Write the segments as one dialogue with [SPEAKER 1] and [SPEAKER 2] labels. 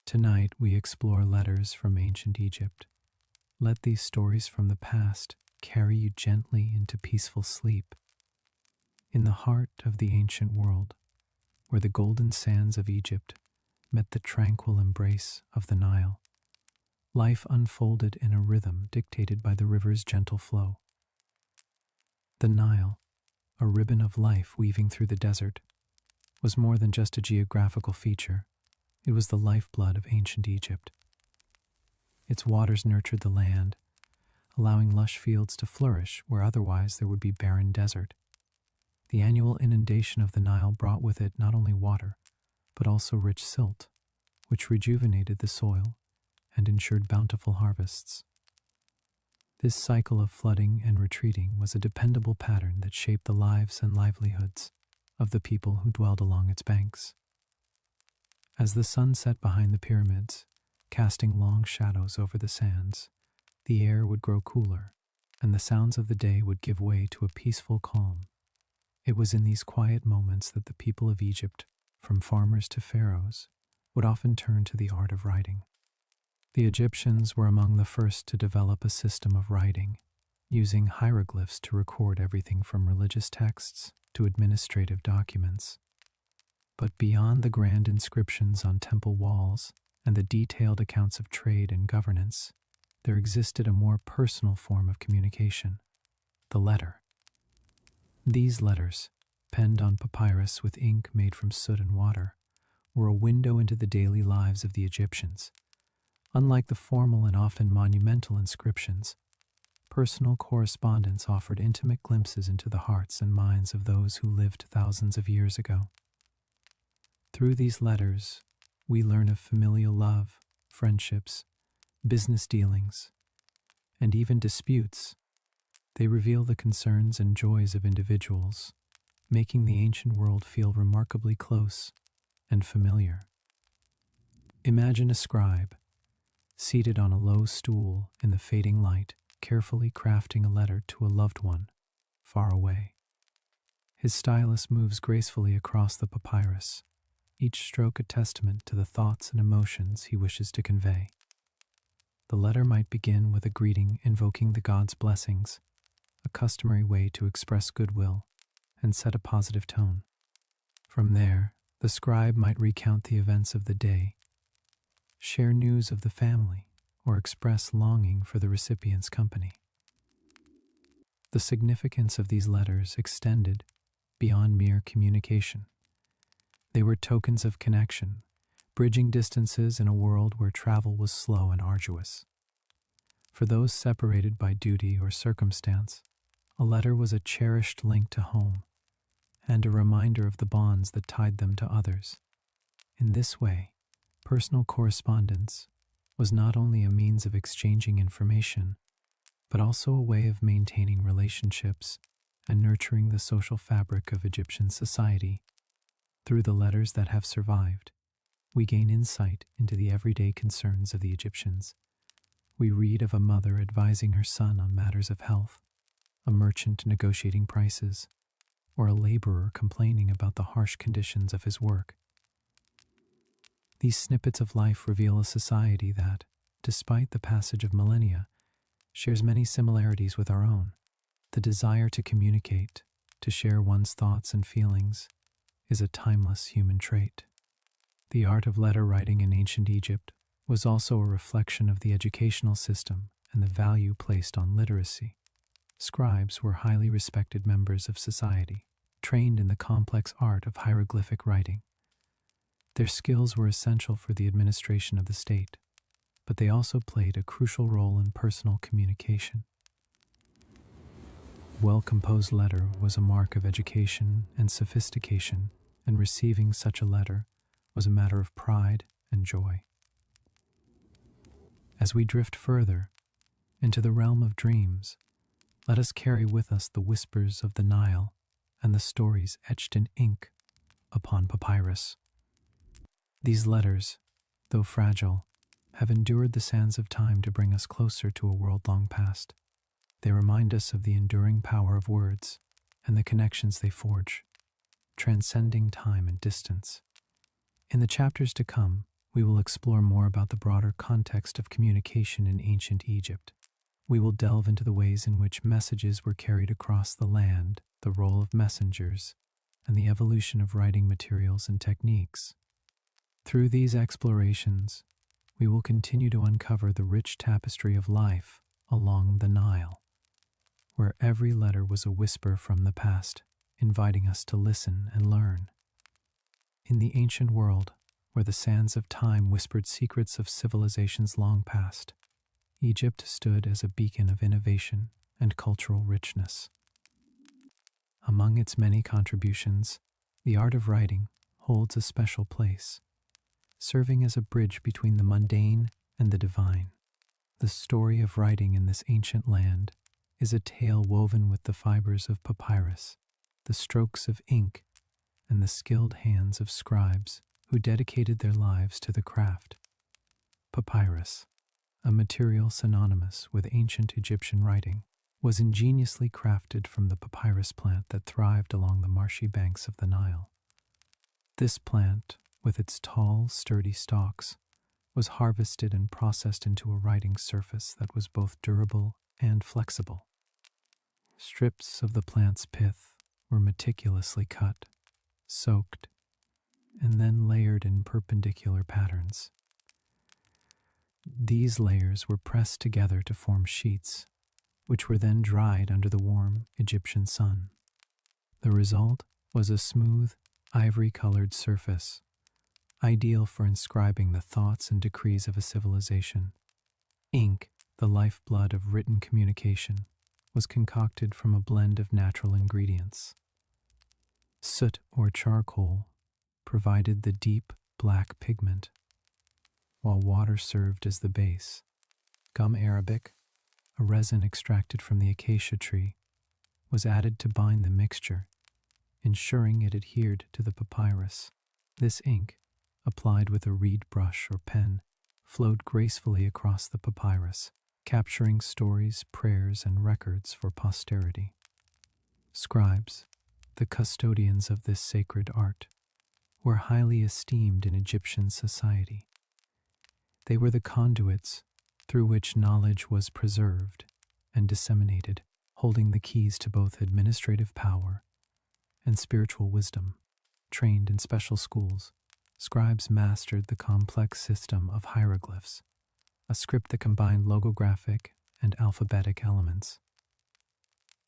[SPEAKER 1] Tonight we explore letters from ancient Egypt. Let these stories from the past carry you gently into peaceful sleep. In the heart of the ancient world, where the golden sands of Egypt met the tranquil embrace of the Nile, life unfolded in a rhythm dictated by the river's gentle flow. The Nile, a ribbon of life weaving through the desert, was more than just a geographical feature. It was the lifeblood of ancient Egypt. Its waters nurtured the land, allowing lush fields to flourish where otherwise there would be barren desert. The annual inundation of the Nile brought with it not only water, but also rich silt, which rejuvenated the soil and ensured bountiful harvests. This cycle of flooding and retreating was a dependable pattern that shaped the lives and livelihoods of the people who dwelled along its banks. As the sun set behind the pyramids, casting long shadows over the sands, the air would grow cooler, and the sounds of the day would give way to a peaceful calm. It was in these quiet moments that the people of Egypt, from farmers to pharaohs, would often turn to the art of writing. The Egyptians were among the first to develop a system of writing, using hieroglyphs to record everything from religious texts to administrative documents. But beyond the grand inscriptions on temple walls and the detailed accounts of trade and governance, there existed a more personal form of communication: the letter. These letters, penned on papyrus with ink made from soot and water, were a window into the daily lives of the Egyptians. Unlike the formal and often monumental inscriptions, personal correspondence offered intimate glimpses into the hearts and minds of those who lived thousands of years ago. Through these letters, we learn of familial love, friendships, business dealings, and even disputes. They reveal the concerns and joys of individuals, making the ancient world feel remarkably close and familiar. Imagine a scribe, seated on a low stool in the fading light, carefully crafting a letter to a loved one far away. His stylus moves gracefully across the papyrus, each stroke a testament to the thoughts and emotions he wishes to convey. The letter might begin with a greeting invoking the god's blessings, a customary way to express goodwill and set a positive tone. From there, the scribe might recount the events of the day, share news of the family, or express longing for the recipient's company. The significance of these letters extended beyond mere communication. They were tokens of connection, bridging distances in a world where travel was slow and arduous. For those separated by duty or circumstance, a letter was a cherished link to home and a reminder of the bonds that tied them to others. In this way, personal correspondence was not only a means of exchanging information, but also a way of maintaining relationships and nurturing the social fabric of Egyptian society. Through the letters that have survived, we gain insight into the everyday concerns of the Egyptians. We read of a mother advising her son on matters of health, a merchant negotiating prices, or a laborer complaining about the harsh conditions of his work. These snippets of life reveal a society that, despite the passage of millennia, shares many similarities with our own. The desire to communicate, to share one's thoughts and feelings, is a timeless human trait. The art of letter writing in ancient Egypt was also a reflection of the educational system and the value placed on literacy. Scribes were highly respected members of society, trained in the complex art of hieroglyphic writing. Their skills were essential for the administration of the state, but they also played a crucial role in personal communication. A well-composed letter was a mark of education and sophistication, and receiving such a letter was a matter of pride and joy. As we drift further into the realm of dreams, let us carry with us the whispers of the Nile and the stories etched in ink upon papyrus. These letters, though fragile, have endured the sands of time to bring us closer to a world long past. They remind us of the enduring power of words and the connections they forge, transcending time and distance. In the chapters to come, we will explore more about the broader context of communication in ancient Egypt. We will delve into the ways in which messages were carried across the land, the role of messengers, and the evolution of writing materials and techniques. Through these explorations, we will continue to uncover the rich tapestry of life along the Nile, where every letter was a whisper from the past, inviting us to listen and learn. In the ancient world, where the sands of time whispered secrets of civilizations long past, Egypt stood as a beacon of innovation and cultural richness. Among its many contributions, the art of writing holds a special place, serving as a bridge between the mundane and the divine. The story of writing in this ancient land is a tale woven with the fibers of papyrus, the strokes of ink, and the skilled hands of scribes who dedicated their lives to the craft. Papyrus, a material synonymous with ancient Egyptian writing, was ingeniously crafted from the papyrus plant that thrived along the marshy banks of the Nile. This plant, with its tall, sturdy stalks, was harvested and processed into a writing surface that was both durable and flexible. Strips of the plant's pith were meticulously cut, soaked, and then layered in perpendicular patterns. These layers were pressed together to form sheets, which were then dried under the warm Egyptian sun. The result was a smooth, ivory-colored surface, ideal for inscribing the thoughts and decrees of a civilization. Ink, the lifeblood of written communication, was concocted from a blend of natural ingredients. Soot or charcoal provided the deep black pigment, while water served as the base. Gum arabic, a resin extracted from the acacia tree, was added to bind the mixture, ensuring it adhered to the papyrus. This ink, applied with a reed brush or pen, flowed gracefully across the papyrus, capturing stories, prayers, and records for posterity. Scribes, the custodians of this sacred art, were highly esteemed in Egyptian society. They were the conduits through which knowledge was preserved and disseminated, holding the keys to both administrative power and spiritual wisdom. Trained in special schools, scribes mastered the complex system of hieroglyphs, a script that combined logographic and alphabetic elements.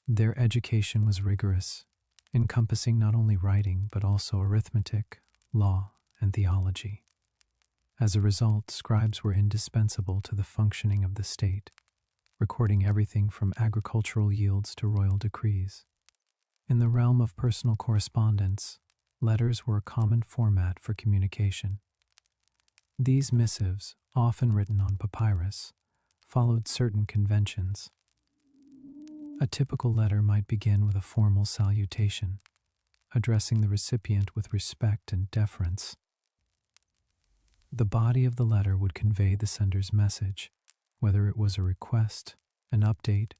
[SPEAKER 1] Their education was rigorous, encompassing not only writing but also arithmetic, law, and theology. As a result, scribes were indispensable to the functioning of the state, recording everything from agricultural yields to royal decrees. In the realm of personal correspondence, letters were a common format for communication. These missives, often written on papyrus, followed certain conventions. A typical letter might begin with a formal salutation, addressing the recipient with respect and deference. The body of the letter would convey the sender's message, whether it was a request, an update,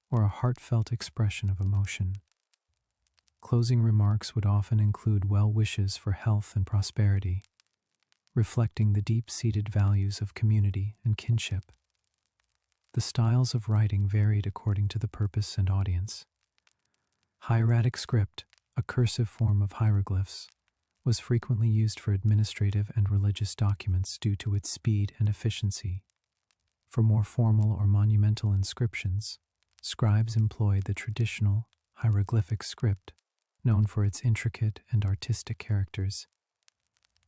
[SPEAKER 1] or a heartfelt expression of emotion. Closing remarks would often include well wishes for health and prosperity, reflecting the deep-seated values of community and kinship. The styles of writing varied according to the purpose and audience. Hieratic script, a cursive form of hieroglyphs, was frequently used for administrative and religious documents due to its speed and efficiency. For more formal or monumental inscriptions, scribes employed the traditional hieroglyphic script, known for its intricate and artistic characters.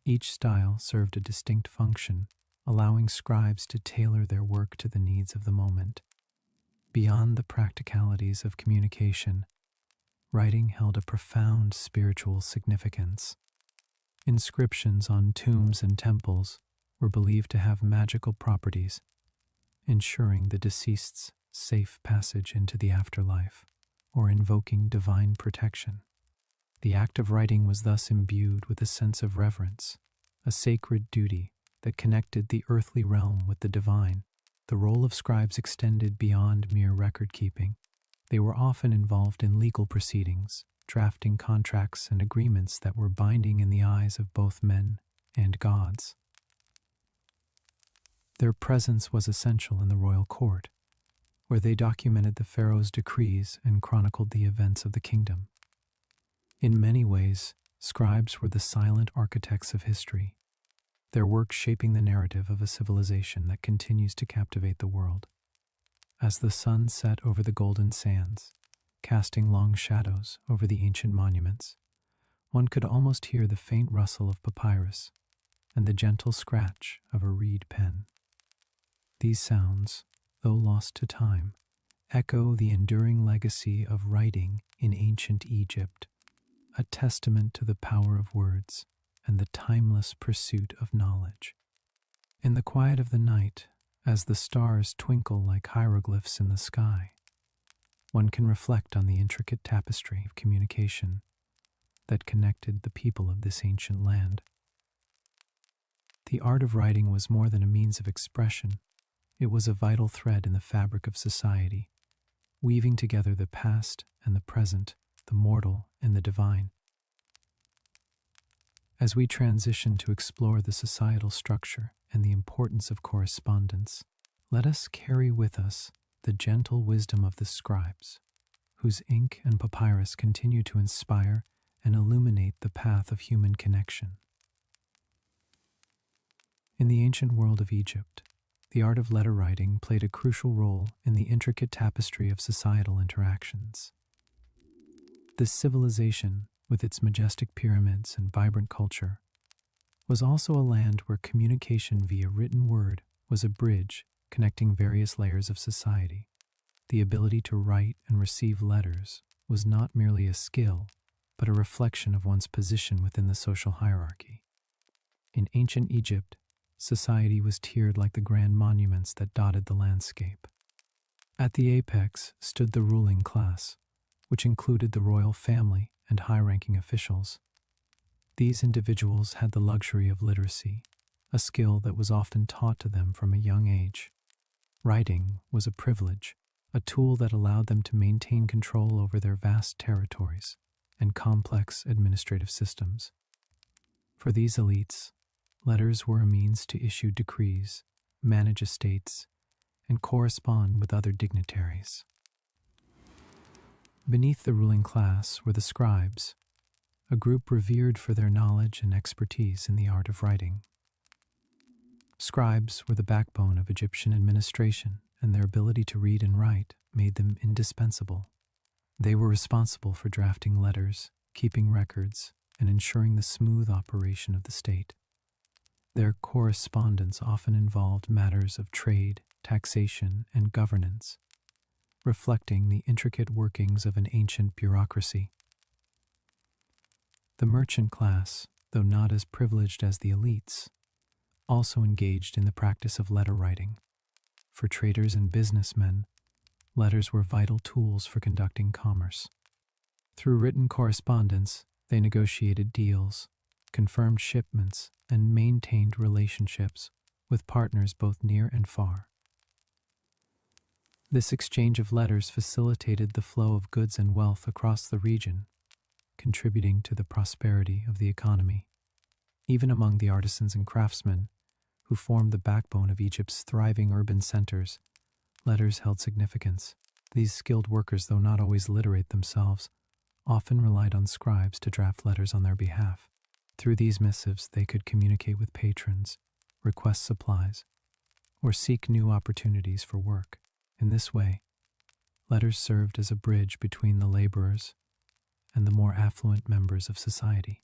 [SPEAKER 1] Each style served a distinct function, allowing scribes to tailor their work to the needs of the moment. Beyond the practicalities of communication, writing held a profound spiritual significance. Inscriptions on tombs and temples were believed to have magical properties, ensuring the deceased's safe passage into the afterlife or invoking divine protection. The act of writing was thus imbued with a sense of reverence, a sacred duty that connected the earthly realm with the divine. The role of scribes extended beyond mere record-keeping. They were often involved in legal proceedings, drafting contracts and agreements that were binding in the eyes of both men and gods. Their presence was essential in the royal court, where they documented the pharaoh's decrees and chronicled the events of the kingdom. In many ways, scribes were the silent architects of history, their work shaping the narrative of a civilization that continues to captivate the world. As the sun set over the golden sands, casting long shadows over the ancient monuments, one could almost hear the faint rustle of papyrus and the gentle scratch of a reed pen. These sounds, though lost to time, echo the enduring legacy of writing in ancient Egypt, a testament to the power of words and the timeless pursuit of knowledge. In the quiet of the night, as the stars twinkle like hieroglyphs in the sky, one can reflect on the intricate tapestry of communication that connected the people of this ancient land. The art of writing was more than a means of expression. It was a vital thread in the fabric of society, weaving together the past and the present, the mortal and the divine. As we transition to explore the societal structure and the importance of correspondence, let us carry with us the gentle wisdom of the scribes, whose ink and papyrus continue to inspire and illuminate the path of human connection. In the ancient world of Egypt, the art of letter writing played a crucial role in the intricate tapestry of societal interactions. This civilization, with its majestic pyramids and vibrant culture, was also a land where communication via written word was a bridge connecting various layers of society. The ability to write and receive letters was not merely a skill, but a reflection of one's position within the social hierarchy. In ancient Egypt, society was tiered like the grand monuments that dotted the landscape. At the apex stood the ruling class, which included the royal family and high-ranking officials. These individuals had the luxury of literacy, a skill that was often taught to them from a young age. Writing was a privilege, a tool that allowed them to maintain control over their vast territories and complex administrative systems. For these elites, letters were a means to issue decrees, manage estates, and correspond with other dignitaries. Beneath the ruling class were the scribes, a group revered for their knowledge and expertise in the art of writing. Scribes were the backbone of Egyptian administration, and their ability to read and write made them indispensable. They were responsible for drafting letters, keeping records, and ensuring the smooth operation of the state. Their correspondence often involved matters of trade, taxation, and governance, reflecting the intricate workings of an ancient bureaucracy. The merchant class, though not as privileged as the elites, also engaged in the practice of letter writing. For traders and businessmen, letters were vital tools for conducting commerce. Through written correspondence, they negotiated deals, confirmed shipments, and maintained relationships with partners both near and far. This exchange of letters facilitated the flow of goods and wealth across the region, contributing to the prosperity of the economy. Even among the artisans and craftsmen, who formed the backbone of Egypt's thriving urban centers, letters held significance. These skilled workers, though not always literate themselves, often relied on scribes to draft letters on their behalf. Through these missives, they could communicate with patrons, request supplies, or seek new opportunities for work. In this way, letters served as a bridge between the laborers and the more affluent members of society.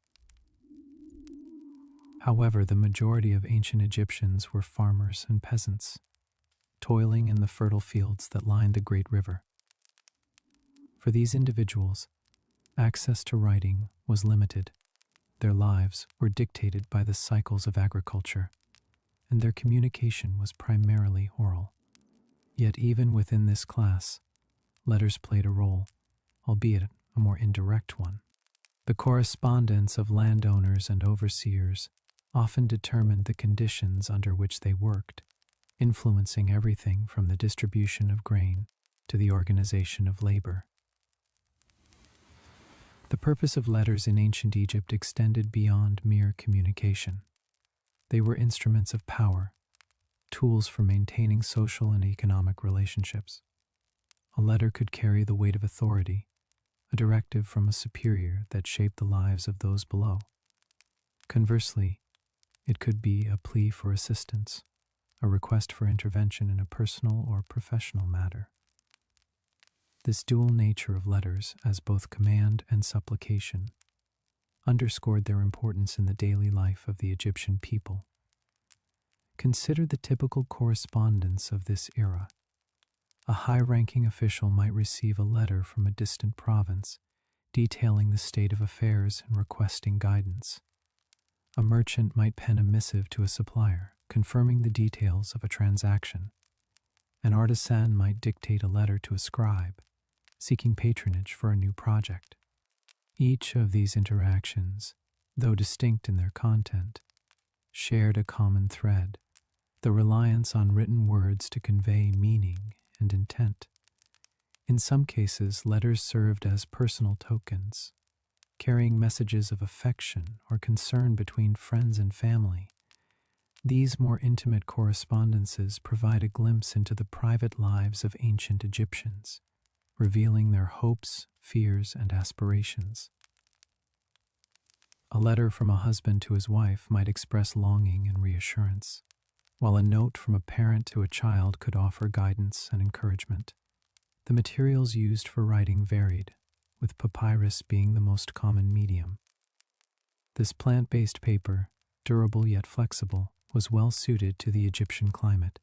[SPEAKER 1] However, the majority of ancient Egyptians were farmers and peasants, toiling in the fertile fields that lined the great river. For these individuals, access to writing was limited. Their lives were dictated by the cycles of agriculture, and their communication was primarily oral. Yet even within this class, letters played a role, albeit a more indirect one. The correspondence of landowners and overseers often determined the conditions under which they worked, influencing everything from the distribution of grain to the organization of labor. The purpose of letters in ancient Egypt extended beyond mere communication. They were instruments of power, tools for maintaining social and economic relationships. A letter could carry the weight of authority, a directive from a superior that shaped the lives of those below. Conversely, it could be a plea for assistance, a request for intervention in a personal or professional matter. This dual nature of letters as both command and supplication underscored their importance in the daily life of the Egyptian people. Consider the typical correspondence of this era. A high-ranking official might receive a letter from a distant province detailing the state of affairs and requesting guidance. A merchant might pen a missive to a supplier, confirming the details of a transaction. An artisan might dictate a letter to a scribe, seeking patronage for a new project. Each of these interactions, though distinct in their content, shared a common thread: the reliance on written words to convey meaning and intent. In some cases, letters served as personal tokens, carrying messages of affection or concern between friends and family. These more intimate correspondences provide a glimpse into the private lives of ancient Egyptians, revealing their hopes, fears, and aspirations. A letter from a husband to his wife might express longing and reassurance, while a note from a parent to a child could offer guidance and encouragement. The materials used for writing varied, with papyrus being the most common medium. This plant-based paper, durable yet flexible, was well suited to the Egyptian climate.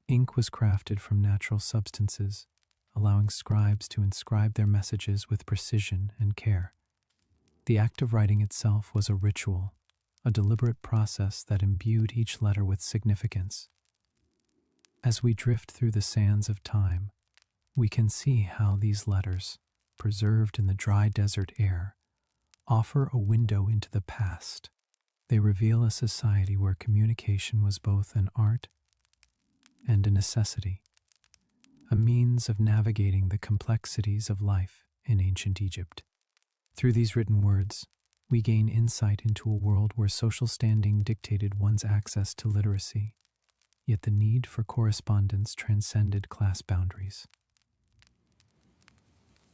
[SPEAKER 1] Ink was crafted from natural substances, allowing scribes to inscribe their messages with precision and care. The act of writing itself was a ritual, a deliberate process that imbued each letter with significance. As we drift through the sands of time, we can see how these letters, preserved in the dry desert air, offer a window into the past. They reveal a society where communication was both an art and a necessity, a means of navigating the complexities of life in ancient Egypt. Through these written words, we gain insight into a world where social standing dictated one's access to literacy, yet the need for correspondence transcended class boundaries.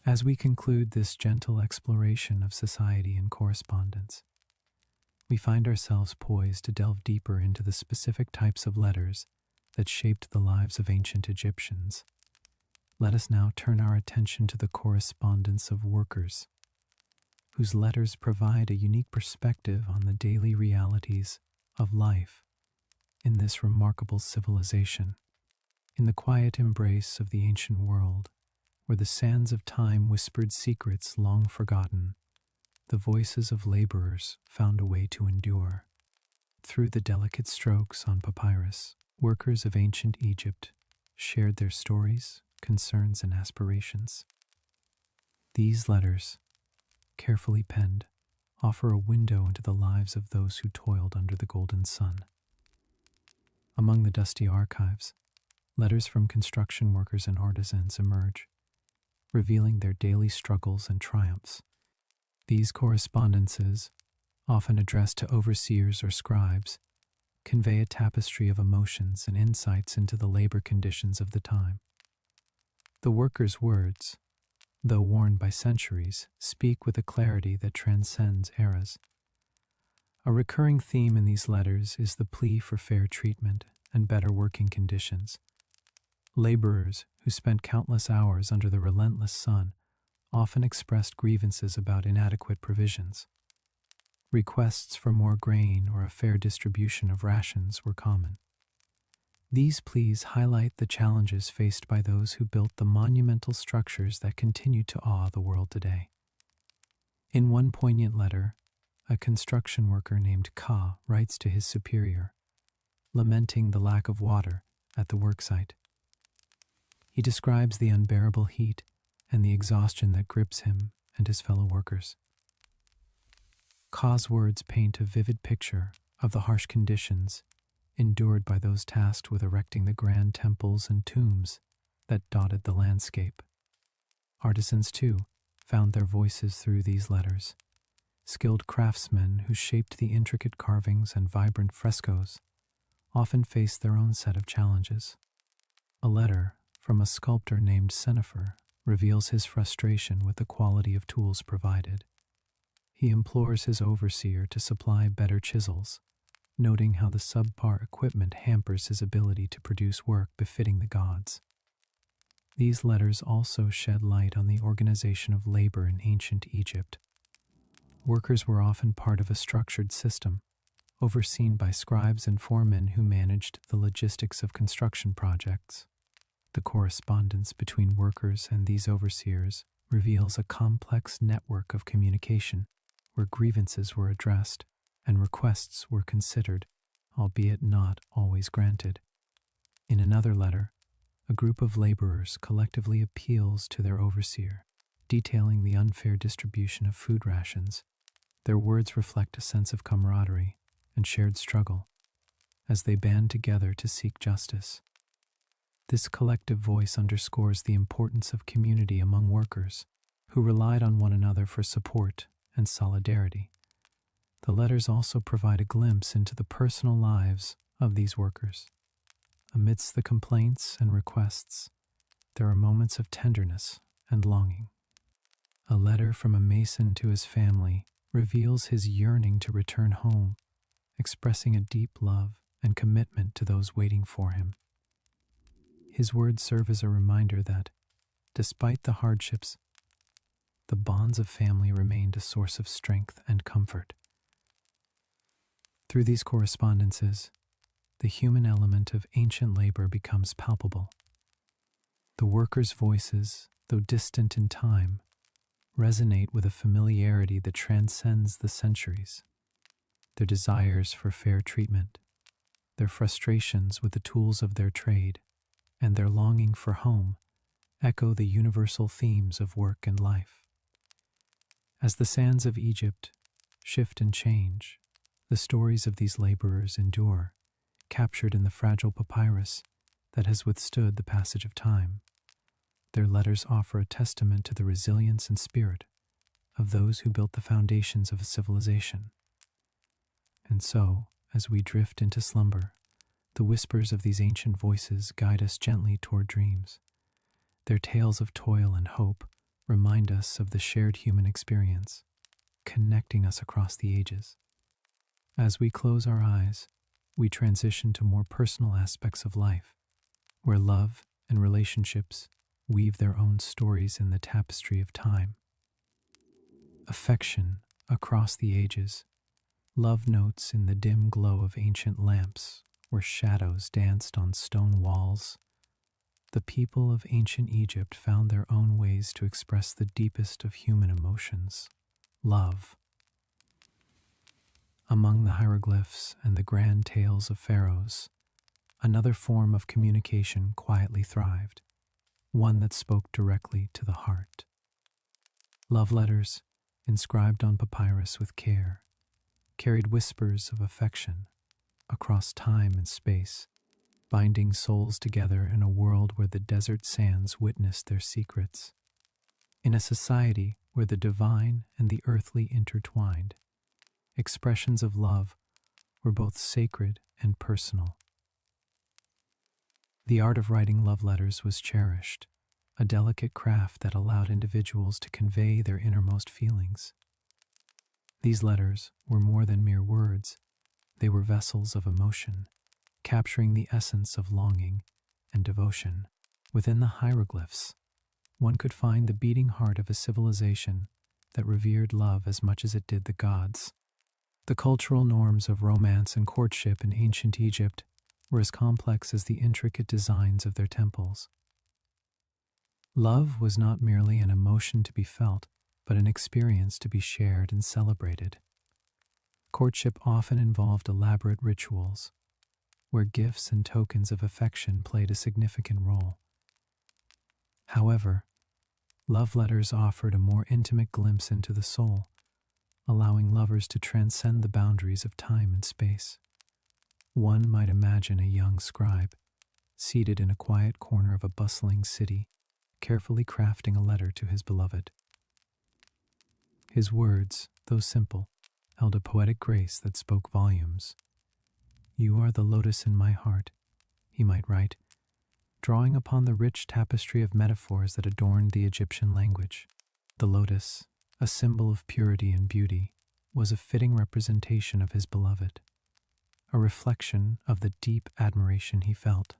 [SPEAKER 1] As we conclude this gentle exploration of society and correspondence, we find ourselves poised to delve deeper into the specific types of letters that shaped the lives of ancient Egyptians. Let us now turn our attention to the correspondence of workers, whose letters provide a unique perspective on the daily realities of life in this remarkable civilization. In the quiet embrace of the ancient world, where the sands of time whispered secrets long forgotten, the voices of laborers found a way to endure. Through the delicate strokes on papyrus, workers of ancient Egypt shared their stories, concerns, and aspirations. These letters, carefully penned, offer a window into the lives of those who toiled under the golden sun. Among the dusty archives, letters from construction workers and artisans emerge, revealing their daily struggles and triumphs. These correspondences, often addressed to overseers or scribes, convey a tapestry of emotions and insights into the labor conditions of the time. The workers' words, though worn by centuries, speak with a clarity that transcends eras. A recurring theme in these letters is the plea for fair treatment and better working conditions. Laborers, who spent countless hours under the relentless sun, often expressed grievances about inadequate provisions. Requests for more grain or a fair distribution of rations were common. These pleas highlight the challenges faced by those who built the monumental structures that continue to awe the world today. In one poignant letter, a construction worker named Ka writes to his superior, lamenting the lack of water at the worksite. He describes the unbearable heat and the exhaustion that grips him and his fellow workers. Ka's words paint a vivid picture of the harsh conditions endured by those tasked with erecting the grand temples and tombs that dotted the landscape. Artisans, too, found their voices through these letters. Skilled craftsmen who shaped the intricate carvings and vibrant frescoes often faced their own set of challenges. A letter from a sculptor named Senefer reveals his frustration with the quality of tools provided. He implores his overseer to supply better chisels, noting how the subpar equipment hampers his ability to produce work befitting the gods. These letters also shed light on the organization of labor in ancient Egypt. Workers were often part of a structured system, overseen by scribes and foremen who managed the logistics of construction projects. The correspondence between workers and these overseers reveals a complex network of communication where grievances were addressed and requests were considered, albeit not always granted. In another letter, a group of laborers collectively appeals to their overseer, detailing the unfair distribution of food rations. Their words reflect a sense of camaraderie and shared struggle as they band together to seek justice. This collective voice underscores the importance of community among workers who relied on one another for support and solidarity. The letters also provide a glimpse into the personal lives of these workers. Amidst the complaints and requests, there are moments of tenderness and longing. A letter from a mason to his family reveals his yearning to return home, expressing a deep love and commitment to those waiting for him. His words serve as a reminder that, despite the hardships, the bonds of family remained a source of strength and comfort. Through these correspondences, the human element of ancient labor becomes palpable. The workers' voices, though distant in time, resonate with a familiarity that transcends the centuries. Their desires for fair treatment, their frustrations with the tools of their trade, and their longing for home echo the universal themes of work and life. As the sands of Egypt shift and change, the stories of these laborers endure, captured in the fragile papyrus that has withstood the passage of time. Their letters offer a testament to the resilience and spirit of those who built the foundations of a civilization. And so, as we drift into slumber, the whispers of these ancient voices guide us gently toward dreams. Their tales of toil and hope remind us of the shared human experience, connecting us across the ages. As we close our eyes, we transition to more personal aspects of life, where love and relationships weave their own stories in the tapestry of time. Affection across the ages, love notes in the dim glow of ancient lamps, where shadows danced on stone walls. The people of ancient Egypt found their own ways to express the deepest of human emotions, love. Among the hieroglyphs and the grand tales of pharaohs, another form of communication quietly thrived, one that spoke directly to the heart. Love letters, inscribed on papyrus with care, carried whispers of affection across time and space, binding souls together in a world where the desert sands witnessed their secrets. In a society where the divine and the earthly intertwined, expressions of love were both sacred and personal. The art of writing love letters was cherished, a delicate craft that allowed individuals to convey their innermost feelings. These letters were more than mere words. They were vessels of emotion, capturing the essence of longing and devotion. Within the hieroglyphs, one could find the beating heart of a civilization that revered love as much as it did the gods. The cultural norms of romance and courtship in ancient Egypt were as complex as the intricate designs of their temples. Love was not merely an emotion to be felt, but an experience to be shared and celebrated. Courtship often involved elaborate rituals, where gifts and tokens of affection played a significant role. However, love letters offered a more intimate glimpse into the soul, allowing lovers to transcend the boundaries of time and space. One might imagine a young scribe, seated in a quiet corner of a bustling city, carefully crafting a letter to his beloved. His words, though simple, held a poetic grace that spoke volumes. "You are the lotus in my heart," he might write, drawing upon the rich tapestry of metaphors that adorned the Egyptian language. The lotus, a symbol of purity and beauty, was a fitting representation of his beloved, a reflection of the deep admiration he felt.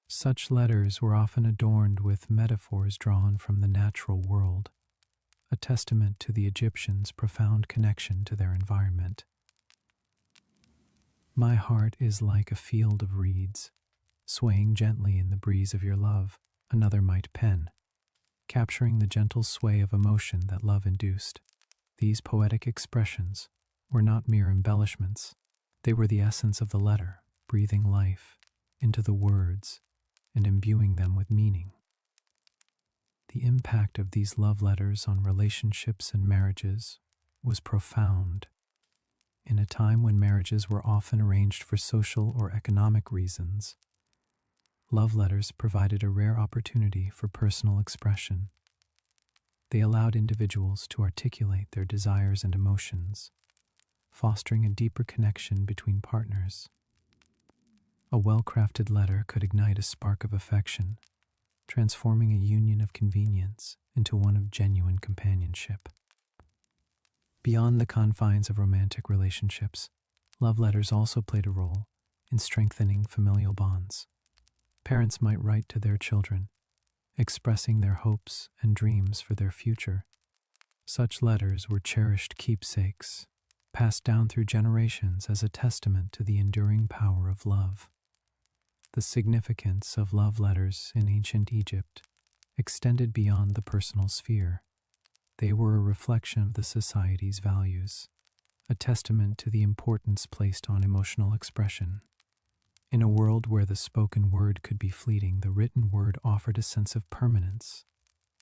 [SPEAKER 1] Such letters were often adorned with metaphors drawn from the natural world, a testament to the Egyptians' profound connection to their environment. "My heart is like a field of reeds, swaying gently in the breeze of your love," another might pen, capturing the gentle sway of emotion that love induced. These poetic expressions were not mere embellishments. They were the essence of the letter, breathing life into the words and imbuing them with meaning. The impact of these love letters on relationships and marriages was profound. In a time when marriages were often arranged for social or economic reasons, love letters provided a rare opportunity for personal expression. They allowed individuals to articulate their desires and emotions, fostering a deeper connection between partners. A well-crafted letter could ignite a spark of affection, transforming a union of convenience into one of genuine companionship. Beyond the confines of romantic relationships, love letters also played a role in strengthening familial bonds. Parents might write to their children, expressing their hopes and dreams for their future. Such letters were cherished keepsakes, passed down through generations as a testament to the enduring power of love. The significance of love letters in ancient Egypt extended beyond the personal sphere. They were a reflection of the society's values, a testament to the importance placed on emotional expression. In a world where the spoken word could be fleeting, the written word offered a sense of permanence,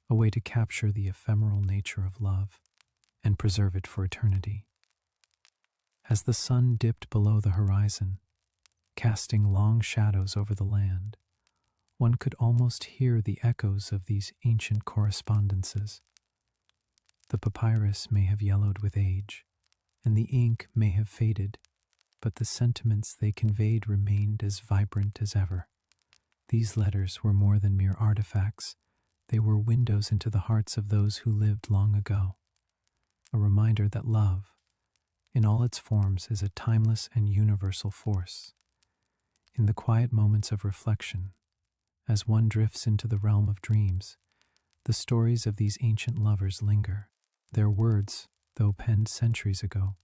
[SPEAKER 1] a way to capture the ephemeral nature of love and preserve it for eternity. As the sun dipped below the horizon, casting long shadows over the land, one could almost hear the echoes of these ancient correspondences. The papyrus may have yellowed with age, and the ink may have faded, but the sentiments they conveyed remained as vibrant as ever. These letters were more than mere artifacts. They were windows into the hearts of those who lived long ago, a reminder that love, in all its forms, is a timeless and universal force. In the quiet moments of reflection, as one drifts into the realm of dreams, the stories of these ancient lovers linger. Their words, though penned centuries ago,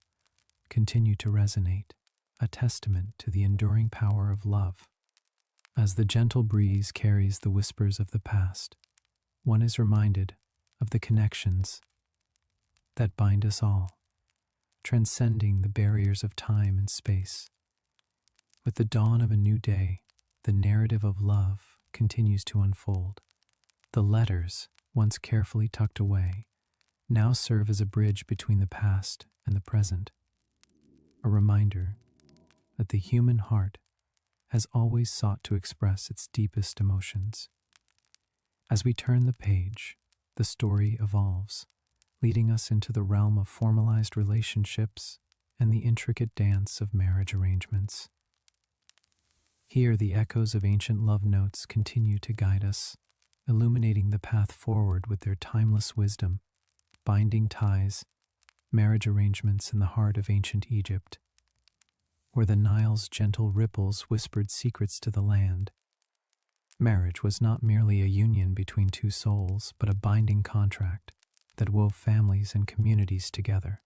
[SPEAKER 1] continue to resonate, a testament to the enduring power of love. As the gentle breeze carries the whispers of the past, one is reminded of the connections that bind us all, transcending the barriers of time and space. With the dawn of a new day, the narrative of love continues to unfold. The letters, once carefully tucked away, now serve as a bridge between the past and the present, a reminder that the human heart has always sought to express its deepest emotions. As we turn the page, the story evolves, leading us into the realm of formalized relationships and the intricate dance of marriage arrangements. Here, the echoes of ancient love notes continue to guide us, illuminating the path forward with their timeless wisdom. Binding ties, marriage arrangements in the heart of ancient Egypt, where the Nile's gentle ripples whispered secrets to the land. Marriage was not merely a union between two souls, but a binding contract that wove families and communities together.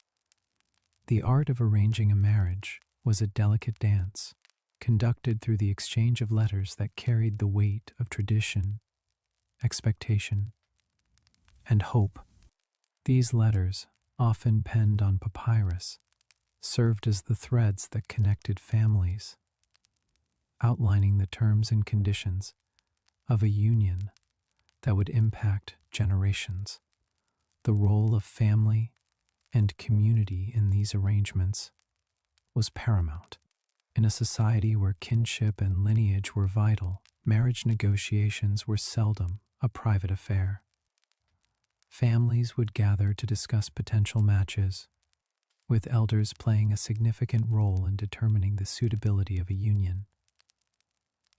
[SPEAKER 1] The art of arranging a marriage was a delicate dance, conducted through the exchange of letters that carried the weight of tradition, expectation, and hope. These letters, often penned on papyrus, served as the threads that connected families, outlining the terms and conditions of a union that would impact generations. The role of family and community in these arrangements was paramount. In a society where kinship and lineage were vital, marriage negotiations were seldom a private affair. Families would gather to discuss potential matches, with elders playing a significant role in determining the suitability of a union.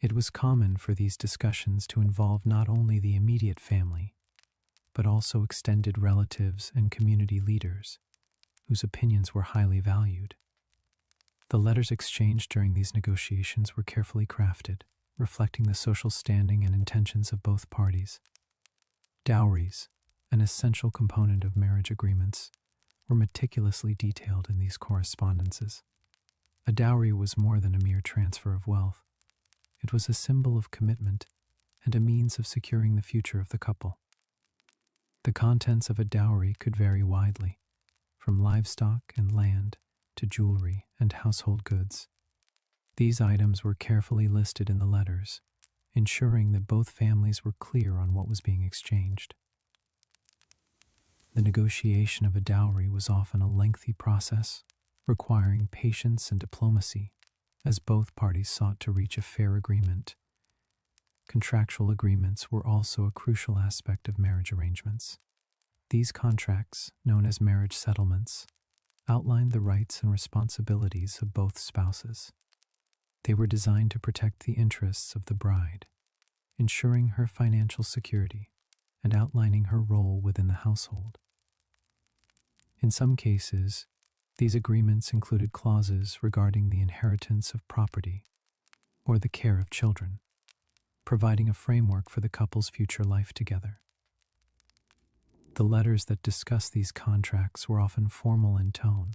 [SPEAKER 1] It was common for these discussions to involve not only the immediate family, but also extended relatives and community leaders, whose opinions were highly valued. The letters exchanged during these negotiations were carefully crafted, reflecting the social standing and intentions of both parties. Dowries, an essential component of marriage agreements, were meticulously detailed in these correspondences. A dowry was more than a mere transfer of wealth. It was a symbol of commitment and a means of securing the future of the couple. The contents of a dowry could vary widely, from livestock and land to jewelry and household goods. These items were carefully listed in the letters, ensuring that both families were clear on what was being exchanged. The negotiation of a dowry was often a lengthy process, requiring patience and diplomacy, as both parties sought to reach a fair agreement. Contractual agreements were also a crucial aspect of marriage arrangements. These contracts, known as marriage settlements, outlined the rights and responsibilities of both spouses. They were designed to protect the interests of the bride, ensuring her financial security and outlining her role within the household. In some cases, these agreements included clauses regarding the inheritance of property or the care of children, providing a framework for the couple's future life together. The letters that discuss these contracts were often formal in tone,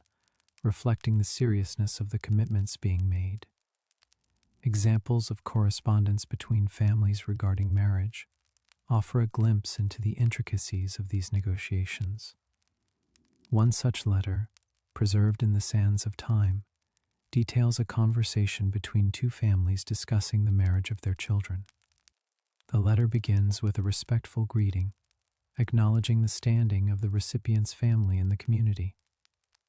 [SPEAKER 1] reflecting the seriousness of the commitments being made. Examples of correspondence between families regarding marriage offer a glimpse into the intricacies of these negotiations. One such letter, preserved in the sands of time, details a conversation between two families discussing the marriage of their children. The letter begins with a respectful greeting, acknowledging the standing of the recipient's family in the community.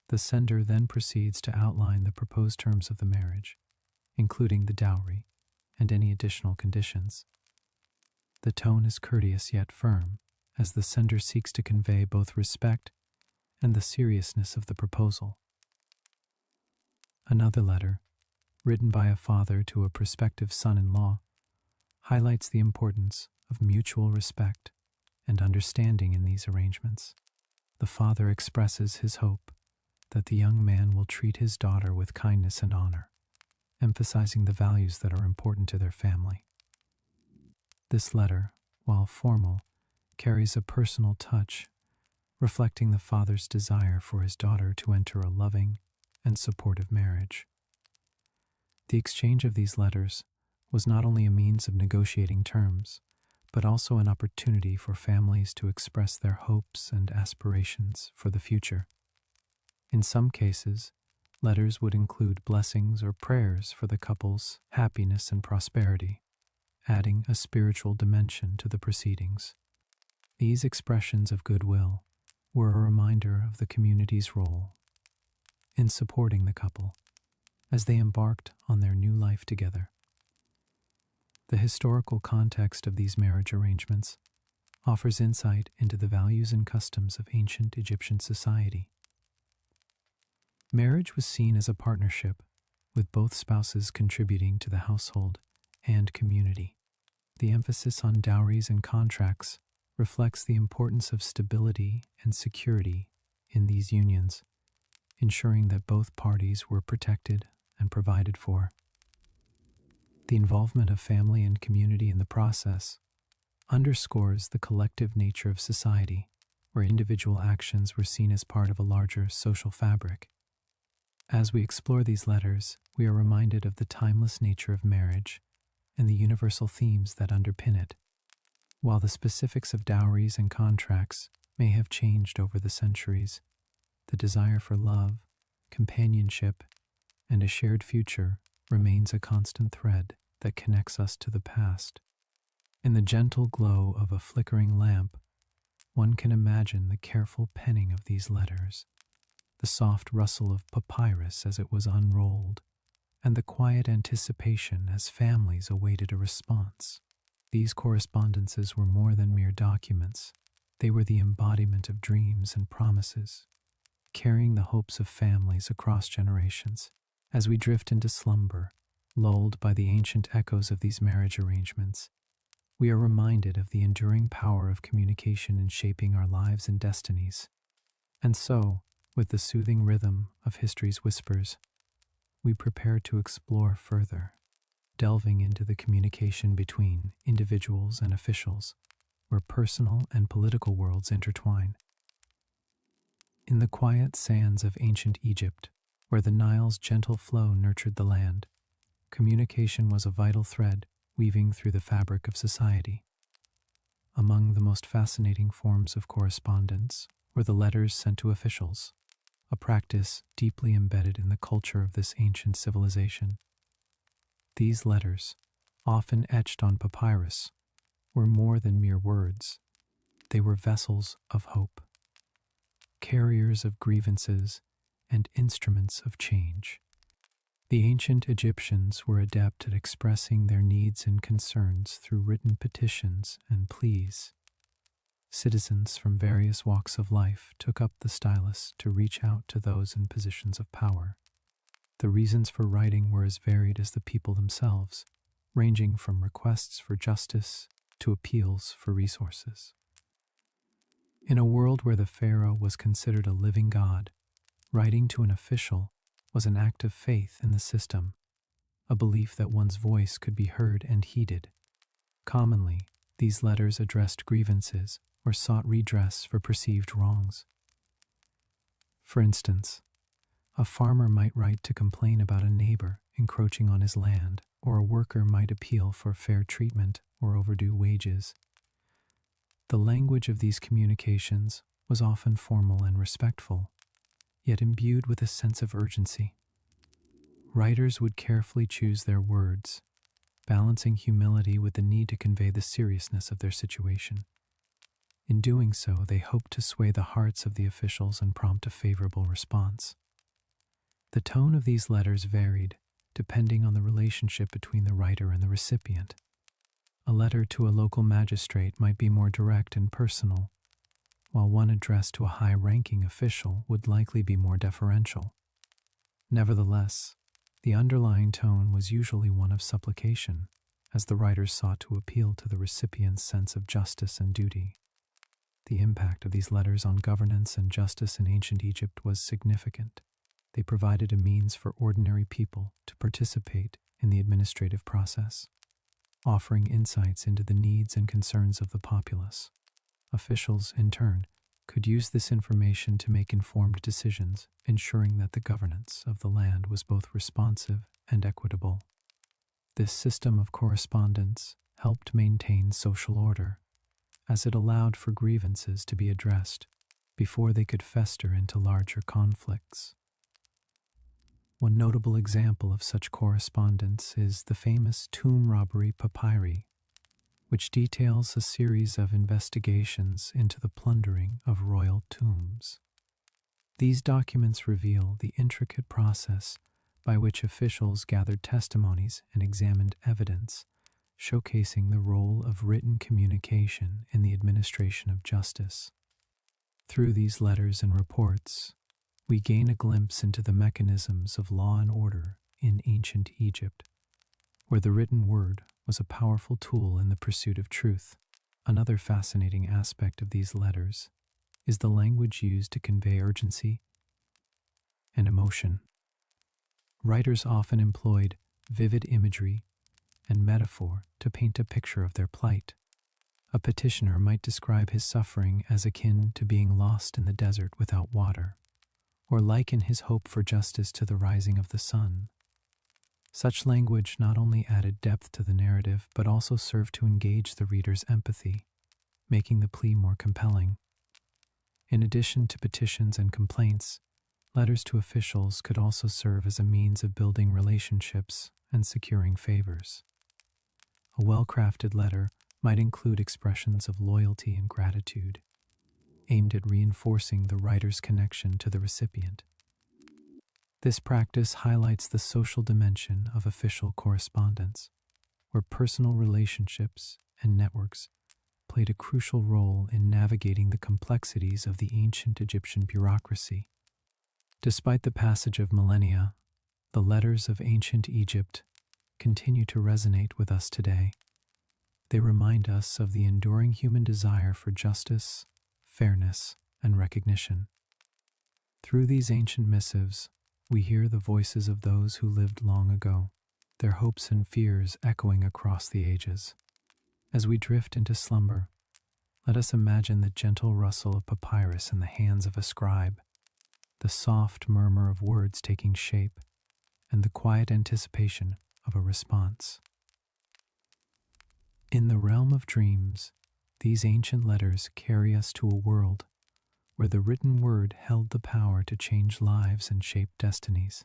[SPEAKER 1] The sender then proceeds to outline the proposed terms of the marriage, including the dowry and any additional conditions. The tone is courteous yet firm, as the sender seeks to convey both respect and the seriousness of the proposal. Another letter, written by a father to a prospective son-in-law, highlights the importance of mutual respect and understanding in these arrangements. The father expresses his hope that the young man will treat his daughter with kindness and honor, emphasizing the values that are important to their family. This letter, while formal, carries a personal touch, reflecting the father's desire for his daughter to enter a loving and supportive marriage. The exchange of these letters was not only a means of negotiating terms, but also an opportunity for families to express their hopes and aspirations for the future. In some cases, letters would include blessings or prayers for the couple's happiness and prosperity, adding a spiritual dimension to the proceedings. These expressions of goodwill were a reminder of the community's role in supporting the couple as they embarked on their new life together. The historical context of these marriage arrangements offers insight into the values and customs of ancient Egyptian society. Marriage was seen as a partnership, with both spouses contributing to the household and community. The emphasis on dowries and contracts reflects the importance of stability and security in these unions, ensuring that both parties were protected and provided for. The involvement of family and community in the process underscores the collective nature of society, where individual actions were seen as part of a larger social fabric. As we explore these letters, we are reminded of the timeless nature of marriage and the universal themes that underpin it. While the specifics of dowries and contracts may have changed over the centuries, the desire for love, companionship, and a shared future remains a constant thread that connects us to the past. In the gentle glow of a flickering lamp, one can imagine the careful penning of these letters, the soft rustle of papyrus as it was unrolled, and the quiet anticipation as families awaited a response. These correspondences were more than mere documents. They were the embodiment of dreams and promises, carrying the hopes of families across generations. As we drift into slumber, lulled by the ancient echoes of these marriage arrangements, we are reminded of the enduring power of communication in shaping our lives and destinies. And so, with the soothing rhythm of history's whispers, we prepare to explore further, delving into the communication between individuals and officials, where personal and political worlds intertwine. In the quiet sands of ancient Egypt, where the Nile's gentle flow nurtured the land, communication was a vital thread weaving through the fabric of society. Among the most fascinating forms of correspondence were the letters sent to officials, a practice deeply embedded in the culture of this ancient civilization. These letters, often etched on papyrus, were more than mere words. They were vessels of hope, carriers of grievances, and instruments of change. The ancient Egyptians were adept at expressing their needs and concerns through written petitions and pleas. Citizens from various walks of life took up the stylus to reach out to those in positions of power. The reasons for writing were as varied as the people themselves, ranging from requests for justice to appeals for resources. In a world where the pharaoh was considered a living god, writing to an official was an act of faith in the system, a belief that one's voice could be heard and heeded. Commonly, these letters addressed grievances or sought redress for perceived wrongs. For instance, a farmer might write to complain about a neighbor encroaching on his land, or a worker might appeal for fair treatment or overdue wages. The language of these communications was often formal and respectful, yet imbued with a sense of urgency. Writers would carefully choose their words, balancing humility with the need to convey the seriousness of their situation. In doing so, they hoped to sway the hearts of the officials and prompt a favorable response. The tone of these letters varied, depending on the relationship between the writer and the recipient. A letter to a local magistrate might be more direct and personal, while one addressed to a high-ranking official would likely be more deferential. Nevertheless, the underlying tone was usually one of supplication, as the writers sought to appeal to the recipient's sense of justice and duty. The impact of these letters on governance and justice in ancient Egypt was significant. They provided a means for ordinary people to participate in the administrative process, offering insights into the needs and concerns of the populace. Officials, in turn, could use this information to make informed decisions, ensuring that the governance of the land was both responsive and equitable. This system of correspondence helped maintain social order, as it allowed for grievances to be addressed before they could fester into larger conflicts. One notable example of such correspondence is the famous tomb robbery papyri, which details a series of investigations into the plundering of royal tombs. These documents reveal the intricate process by which officials gathered testimonies and examined evidence, showcasing the role of written communication in the administration of justice. Through these letters and reports, we gain a glimpse into the mechanisms of law and order in ancient Egypt, where the written word was a powerful tool in the pursuit of truth. Another fascinating aspect of these letters is the language used to convey urgency and emotion. Writers often employed vivid imagery and metaphor to paint a picture of their plight. A petitioner might describe his suffering as akin to being lost in the desert without water, or liken his hope for justice to the rising of the sun. Such language not only added depth to the narrative, but also served to engage the reader's empathy, making the plea more compelling. In addition to petitions and complaints, letters to officials could also serve as a means of building relationships and securing favors. A well-crafted letter might include expressions of loyalty and gratitude, aimed at reinforcing the writer's connection to the recipient. This practice highlights the social dimension of official correspondence, where personal relationships and networks played a crucial role in navigating the complexities of the ancient Egyptian bureaucracy. Despite the passage of millennia, the letters of ancient Egypt continue to resonate with us today. They remind us of the enduring human desire for justice, fairness, and recognition. Through these ancient missives, we hear the voices of those who lived long ago, their hopes and fears echoing across the ages. As we drift into slumber, let us imagine the gentle rustle of papyrus in the hands of a scribe, the soft murmur of words taking shape, and the quiet anticipation of a response. In the realm of dreams, these ancient letters carry us to a world where the written word held the power to change lives and shape destinies.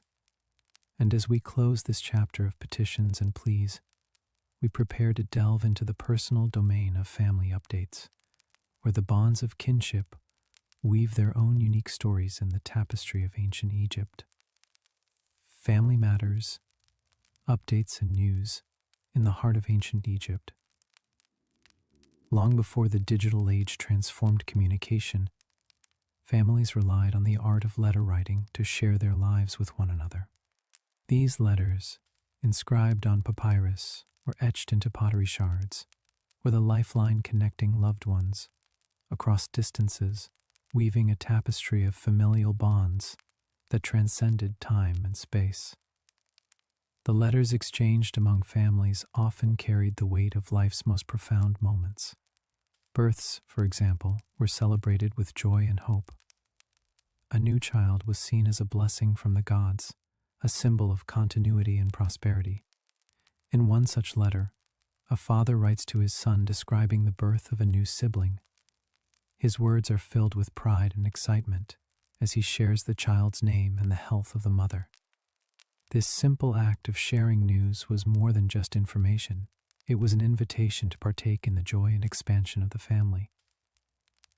[SPEAKER 1] And as we close this chapter of petitions and pleas, we prepare to delve into the personal domain of family updates, where the bonds of kinship weave their own unique stories in the tapestry of ancient Egypt. Family matters, updates, and news in the heart of ancient Egypt. Long before the digital age transformed communication, families relied on the art of letter writing to share their lives with one another. These letters, inscribed on papyrus or etched into pottery shards, were the lifeline connecting loved ones across distances, weaving a tapestry of familial bonds that transcended time and space. The letters exchanged among families often carried the weight of life's most profound moments. Births, for example, were celebrated with joy and hope. A new child was seen as a blessing from the gods, a symbol of continuity and prosperity. In one such letter, a father writes to his son describing the birth of a new sibling. His words are filled with pride and excitement as he shares the child's name and the health of the mother. This simple act of sharing news was more than just information. It was an invitation to partake in the joy and expansion of the family.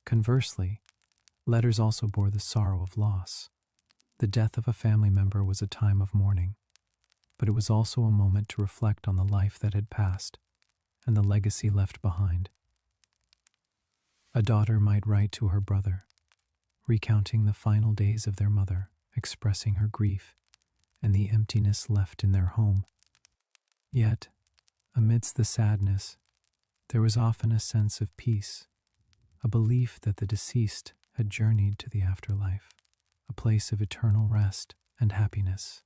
[SPEAKER 1] Conversely, letters also bore the sorrow of loss. The death of a family member was a time of mourning, but it was also a moment to reflect on the life that had passed and the legacy left behind. A daughter might write to her brother, recounting the final days of their mother, expressing her grief and the emptiness left in their home. Yet, amidst the sadness, there was often a sense of peace, a belief that the deceased had journeyed to the afterlife, a place of eternal rest and happiness.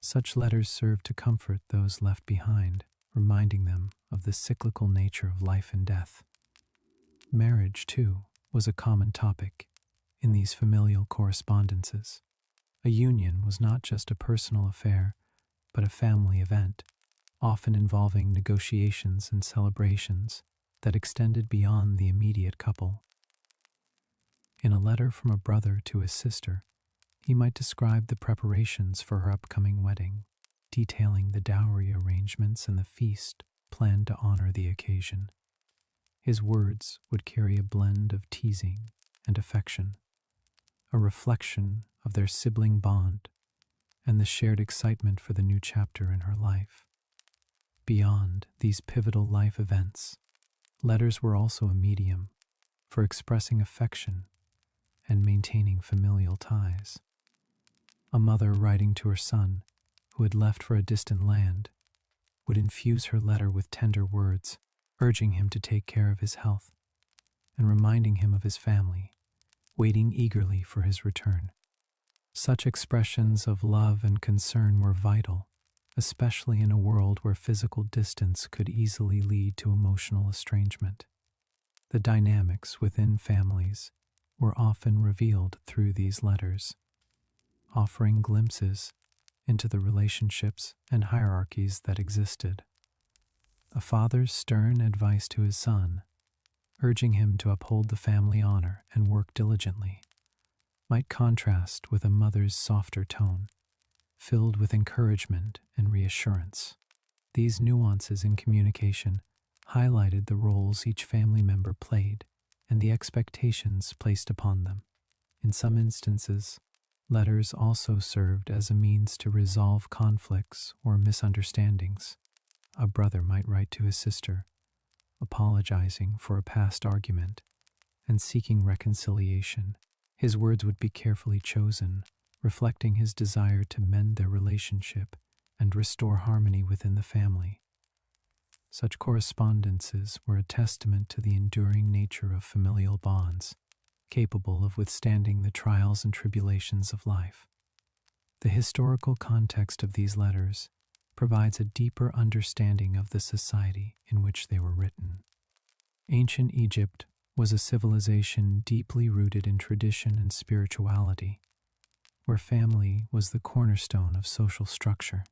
[SPEAKER 1] Such letters served to comfort those left behind, reminding them of the cyclical nature of life and death. Marriage, too, was a common topic in these familial correspondences. A union was not just a personal affair, but a family event, often involving negotiations and celebrations that extended beyond the immediate couple. In a letter from a brother to his sister, he might describe the preparations for her upcoming wedding, detailing the dowry arrangements and the feast planned to honor the occasion. His words would carry a blend of teasing and affection, a reflection of their sibling bond and the shared excitement for the new chapter in her life. Beyond these pivotal life events, letters were also a medium for expressing affection and maintaining familial ties. A mother writing to her son, who had left for a distant land, would infuse her letter with tender words, urging him to take care of his health and reminding him of his family, waiting eagerly for his return. Such expressions of love and concern were vital, especially in a world where physical distance could easily lead to emotional estrangement. The dynamics within families were often revealed through these letters, offering glimpses into the relationships and hierarchies that existed. A father's stern advice to his son, urging him to uphold the family honor and work diligently, might contrast with a mother's softer tone, filled with encouragement and reassurance. These nuances in communication highlighted the roles each family member played and the expectations placed upon them. In some instances, letters also served as a means to resolve conflicts or misunderstandings. A brother might write to his sister, apologizing for a past argument and seeking reconciliation. His words would be carefully chosen, reflecting his desire to mend their relationship and restore harmony within the family. Such correspondences were a testament to the enduring nature of familial bonds, capable of withstanding the trials and tribulations of life. The historical context of these letters provides a deeper understanding of the society in which they were written. Ancient Egypt was a civilization deeply rooted in tradition and spirituality, where family was the cornerstone of social structure.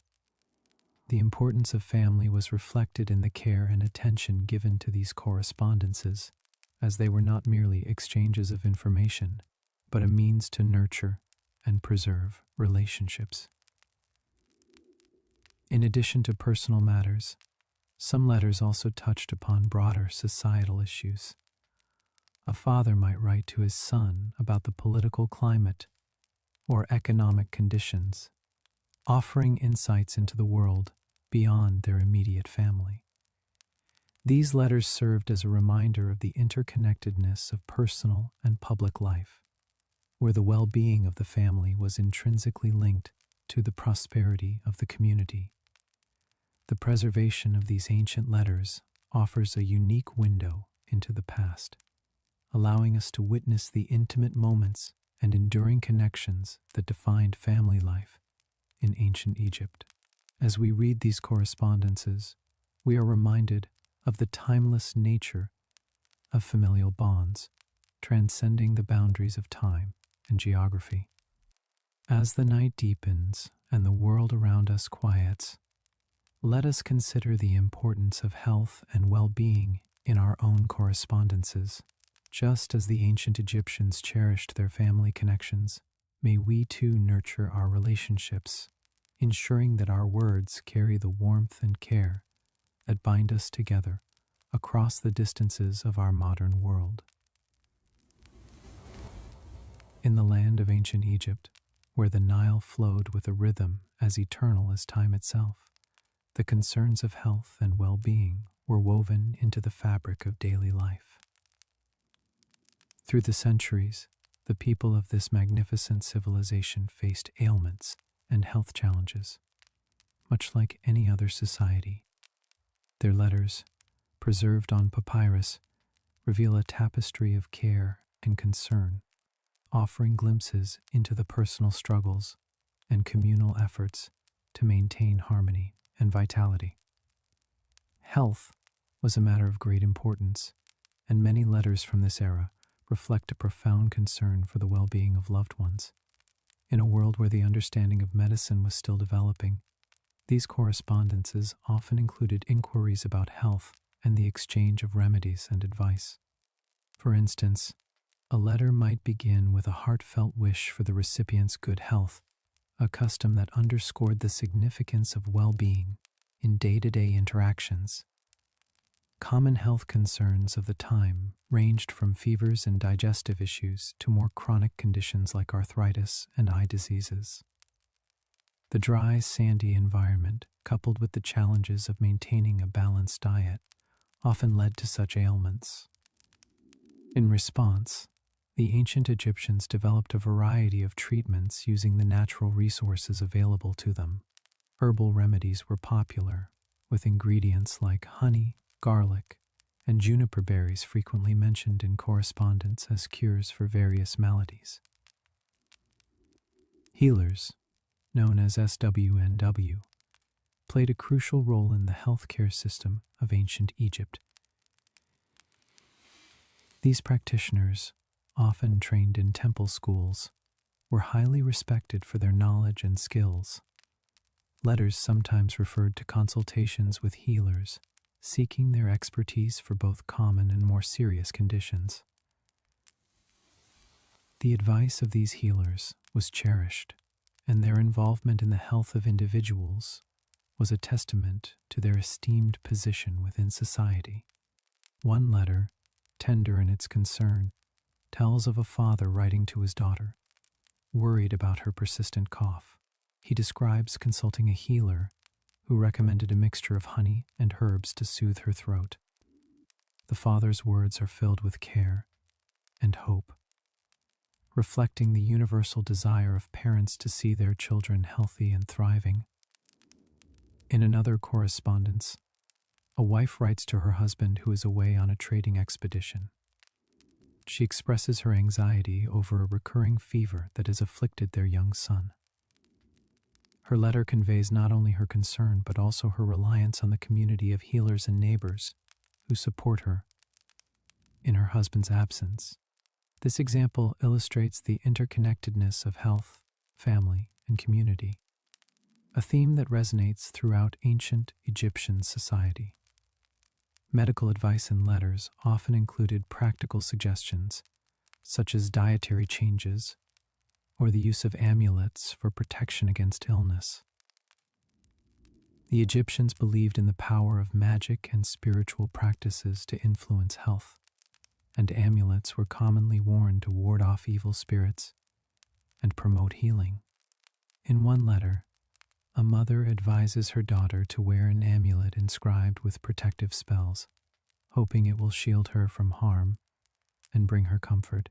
[SPEAKER 1] The importance of family was reflected in the care and attention given to these correspondences, as they were not merely exchanges of information, but a means to nurture and preserve relationships. In addition to personal matters, some letters also touched upon broader societal issues. A father might write to his son about the political climate or economic conditions, offering insights into the world beyond their immediate family. These letters served as a reminder of the interconnectedness of personal and public life, where the well-being of the family was intrinsically linked to the prosperity of the community. The preservation of these ancient letters offers a unique window into the past, allowing us to witness the intimate moments and enduring connections that defined family life in ancient Egypt. As we read these correspondences, we are reminded of the timeless nature of familial bonds, transcending the boundaries of time and geography. As the night deepens and the world around us quiets, let us consider the importance of health and well-being in our own correspondences. Just as the ancient Egyptians cherished their family connections, may we too nurture our relationships, ensuring that our words carry the warmth and care that bind us together across the distances of our modern world. In the land of ancient Egypt, where the Nile flowed with a rhythm as eternal as time itself, the concerns of health and well-being were woven into the fabric of daily life. Through the centuries, the people of this magnificent civilization faced ailments and health challenges, much like any other society. Their letters, preserved on papyrus, reveal a tapestry of care and concern, offering glimpses into the personal struggles and communal efforts to maintain harmony and vitality. Health was a matter of great importance, and many letters from this era reflect a profound concern for the well-being of loved ones. In a world where the understanding of medicine was still developing, these correspondences often included inquiries about health and the exchange of remedies and advice. For instance, a letter might begin with a heartfelt wish for the recipient's good health, a custom that underscored the significance of well-being in day-to-day interactions. Common health concerns of the time ranged from fevers and digestive issues to more chronic conditions like arthritis and eye diseases. The dry, sandy environment, coupled with the challenges of maintaining a balanced diet, often led to such ailments. In response, the ancient Egyptians developed a variety of treatments using the natural resources available to them. Herbal remedies were popular, with ingredients like honey, garlic, and juniper berries frequently mentioned in correspondence as cures for various maladies. Healers, known as SWNW, played a crucial role in the healthcare system of ancient Egypt. These practitioners, often trained in temple schools, were highly respected for their knowledge and skills. Letters sometimes referred to consultations with healers, seeking their expertise for both common and more serious conditions. The advice of these healers was cherished, and their involvement in the health of individuals was a testament to their esteemed position within society. One letter, tender in its concern, tells of a father writing to his daughter, worried about her persistent cough. He describes consulting a healer who recommended a mixture of honey and herbs to soothe her throat. The father's words are filled with care and hope, reflecting the universal desire of parents to see their children healthy and thriving. In another correspondence, a wife writes to her husband who is away on a trading expedition. She expresses her anxiety over a recurring fever that has afflicted their young son. Her letter conveys not only her concern but also her reliance on the community of healers and neighbors who support her in her husband's absence. This example illustrates the interconnectedness of health, family, and community, a theme that resonates throughout ancient Egyptian society. Medical advice in letters often included practical suggestions, such as dietary changes or the use of amulets for protection against illness. The Egyptians believed in the power of magic and spiritual practices to influence health, and amulets were commonly worn to ward off evil spirits and promote healing. In one letter, a mother advises her daughter to wear an amulet inscribed with protective spells, hoping it will shield her from harm and bring her comfort.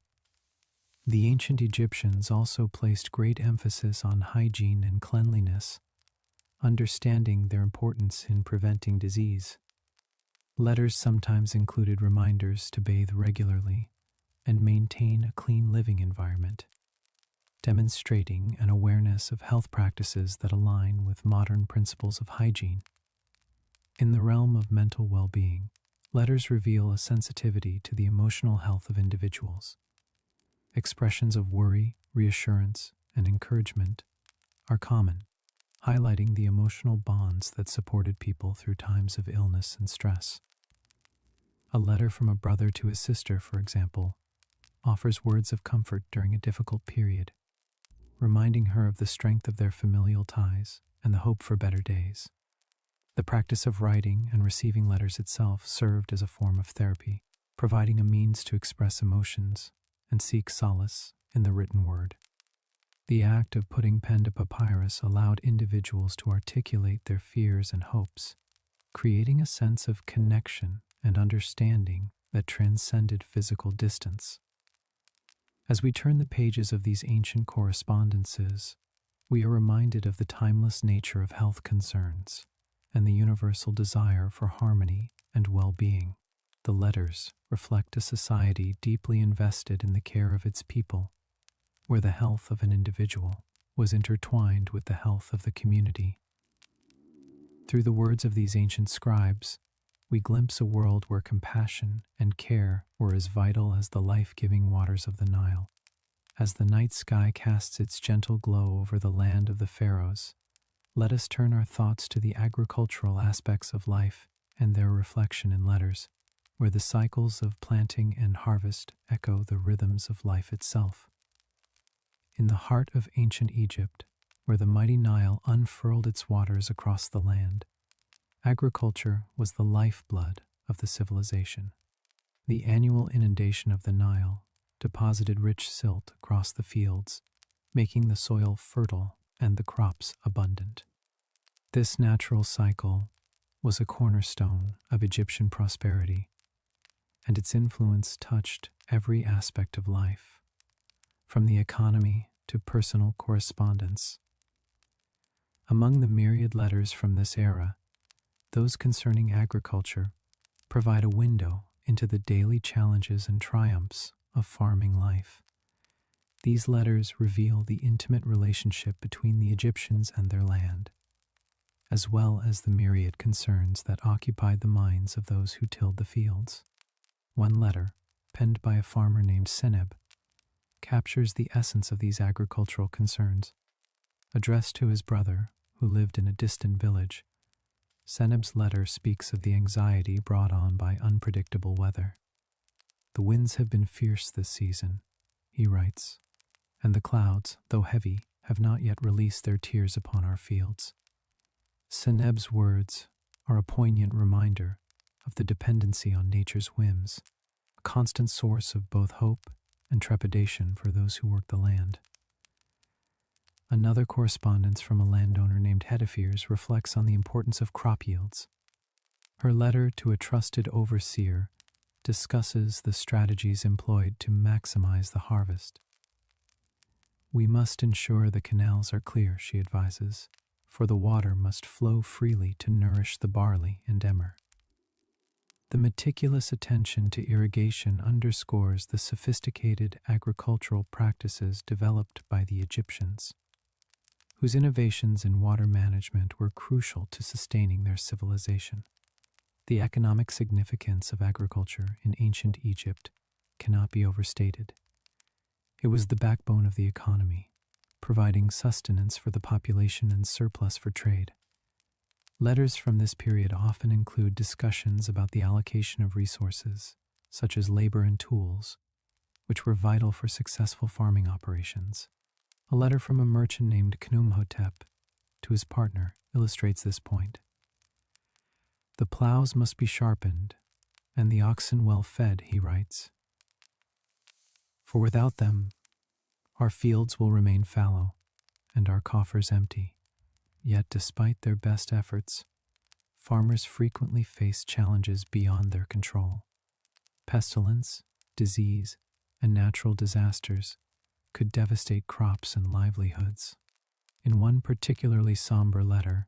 [SPEAKER 1] The ancient Egyptians also placed great emphasis on hygiene and cleanliness, understanding their importance in preventing disease. Letters sometimes included reminders to bathe regularly and maintain a clean living environment, demonstrating an awareness of health practices that align with modern principles of hygiene. In the realm of mental well-being, letters reveal a sensitivity to the emotional health of individuals. Expressions of worry, reassurance, and encouragement are common, highlighting the emotional bonds that supported people through times of illness and stress. A letter from a brother to his sister, for example, offers words of comfort during a difficult period, reminding her of the strength of their familial ties and the hope for better days. The practice of writing and receiving letters itself served as a form of therapy, providing a means to express emotions and seek solace in the written word. The act of putting pen to papyrus allowed individuals to articulate their fears and hopes, creating a sense of connection and understanding that transcended physical distance. As we turn the pages of these ancient correspondences, we are reminded of the timeless nature of health concerns and the universal desire for harmony and well-being. The letters reflect a society deeply invested in the care of its people, where the health of an individual was intertwined with the health of the community. Through the words of these ancient scribes, we glimpse a world where compassion and care were as vital as the life-giving waters of the Nile. As the night sky casts its gentle glow over the land of the pharaohs, let us turn our thoughts to the agricultural aspects of life and their reflection in letters, where the cycles of planting and harvest echo the rhythms of life itself. In the heart of ancient Egypt, where the mighty Nile unfurled its waters across the land, agriculture was the lifeblood of the civilization. The annual inundation of the Nile deposited rich silt across the fields, making the soil fertile and the crops abundant. This natural cycle was a cornerstone of Egyptian prosperity, and its influence touched every aspect of life, from the economy to personal correspondence. Among the myriad letters from this era, those concerning agriculture provide a window into the daily challenges and triumphs of farming life. These letters reveal the intimate relationship between the Egyptians and their land, as well as the myriad concerns that occupied the minds of those who tilled the fields. One letter, penned by a farmer named Seneb, captures the essence of these agricultural concerns. Addressed to his brother, who lived in a distant village, Seneb's letter speaks of the anxiety brought on by unpredictable weather. "The winds have been fierce this season," he writes, "and the clouds, though heavy, have not yet released their tears upon our fields." Seneb's words are a poignant reminder of the dependency on nature's whims, a constant source of both hope and trepidation for those who work the land. Another correspondence from a landowner named Hedephirs reflects on the importance of crop yields. Her letter to a trusted overseer discusses the strategies employed to maximize the harvest. We must ensure the canals are clear, she advises, for the water must flow freely to nourish the barley and emmer. The meticulous attention to irrigation underscores the sophisticated agricultural practices developed by the Egyptians, whose innovations in water management were crucial to sustaining their civilization. The economic significance of agriculture in ancient Egypt cannot be overstated. It was the backbone of the economy, providing sustenance for the population and surplus for trade. Letters from this period often include discussions about the allocation of resources, such as labor and tools, which were vital for successful farming operations. A letter from a merchant named Khnumhotep to his partner illustrates this point. The plows must be sharpened, and the oxen well fed, he writes. For without them, our fields will remain fallow, and our coffers empty. Yet despite their best efforts, farmers frequently face challenges beyond their control. Pestilence, disease, and natural disasters could devastate crops and livelihoods. In one particularly somber letter,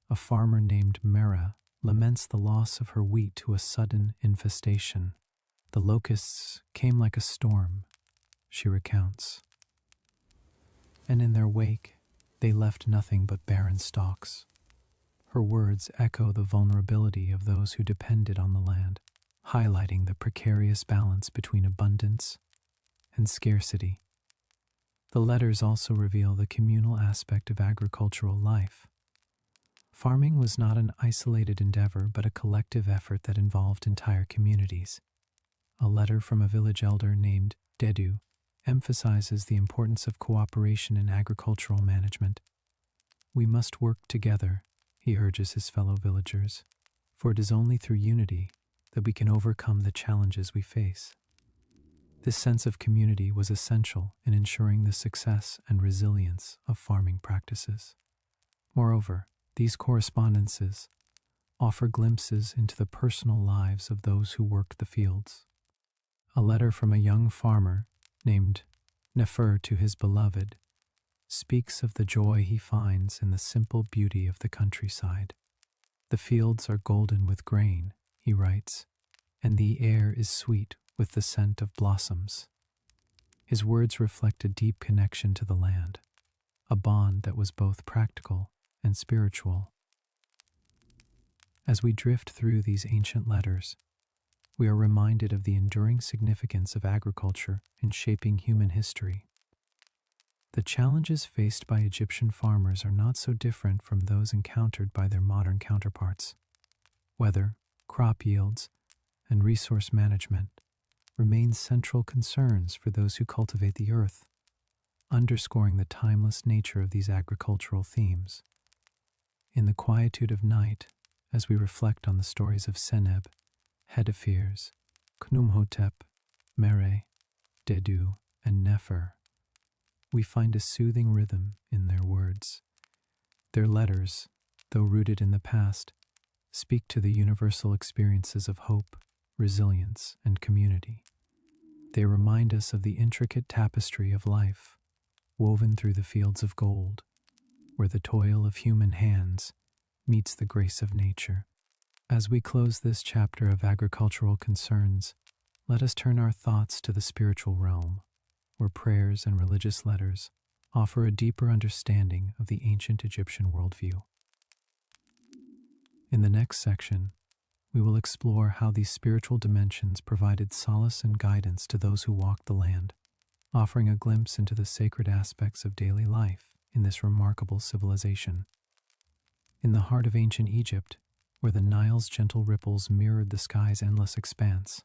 [SPEAKER 1] a farmer named Mera laments the loss of her wheat to a sudden infestation. The locusts came like a storm, she recounts, and in their wake, they left nothing but barren stalks. Her words echo the vulnerability of those who depended on the land, highlighting the precarious balance between abundance and scarcity. The letters also reveal the communal aspect of agricultural life. Farming was not an isolated endeavor, but a collective effort that involved entire communities. A letter from a village elder named Dedu emphasizes the importance of cooperation in agricultural management. We must work together, he urges his fellow villagers, for it is only through unity that we can overcome the challenges we face. This sense of community was essential in ensuring the success and resilience of farming practices. Moreover, these correspondences offer glimpses into the personal lives of those who worked the fields. A letter from a young farmer named Nefer to his beloved speaks of the joy he finds in the simple beauty of the countryside. The fields are golden with grain, he writes, and the air is sweet with the scent of blossoms. His words reflect a deep connection to the land, a bond that was both practical and spiritual. As we drift through these ancient letters, we are reminded of the enduring significance of agriculture in shaping human history. The challenges faced by Egyptian farmers are not so different from those encountered by their modern counterparts. Weather, crop yields, and resource management remain central concerns for those who cultivate the earth, underscoring the timeless nature of these agricultural themes. In the quietude of night, as we reflect on the stories of Seneb, Hedephirs, Khnumhotep, Mere, Dedu, and Nefer, we find a soothing rhythm in their words. Their letters, though rooted in the past, speak to the universal experiences of hope, resilience, and community. They remind us of the intricate tapestry of life, woven through the fields of gold, where the toil of human hands meets the grace of nature. As we close this chapter of agricultural concerns, let us turn our thoughts to the spiritual realm, where prayers and religious letters offer a deeper understanding of the ancient Egyptian worldview. In the next section, we will explore how these spiritual dimensions provided solace and guidance to those who walked the land, offering a glimpse into the sacred aspects of daily life in this remarkable civilization. In the heart of ancient Egypt, where the Nile's gentle ripples mirrored the sky's endless expanse,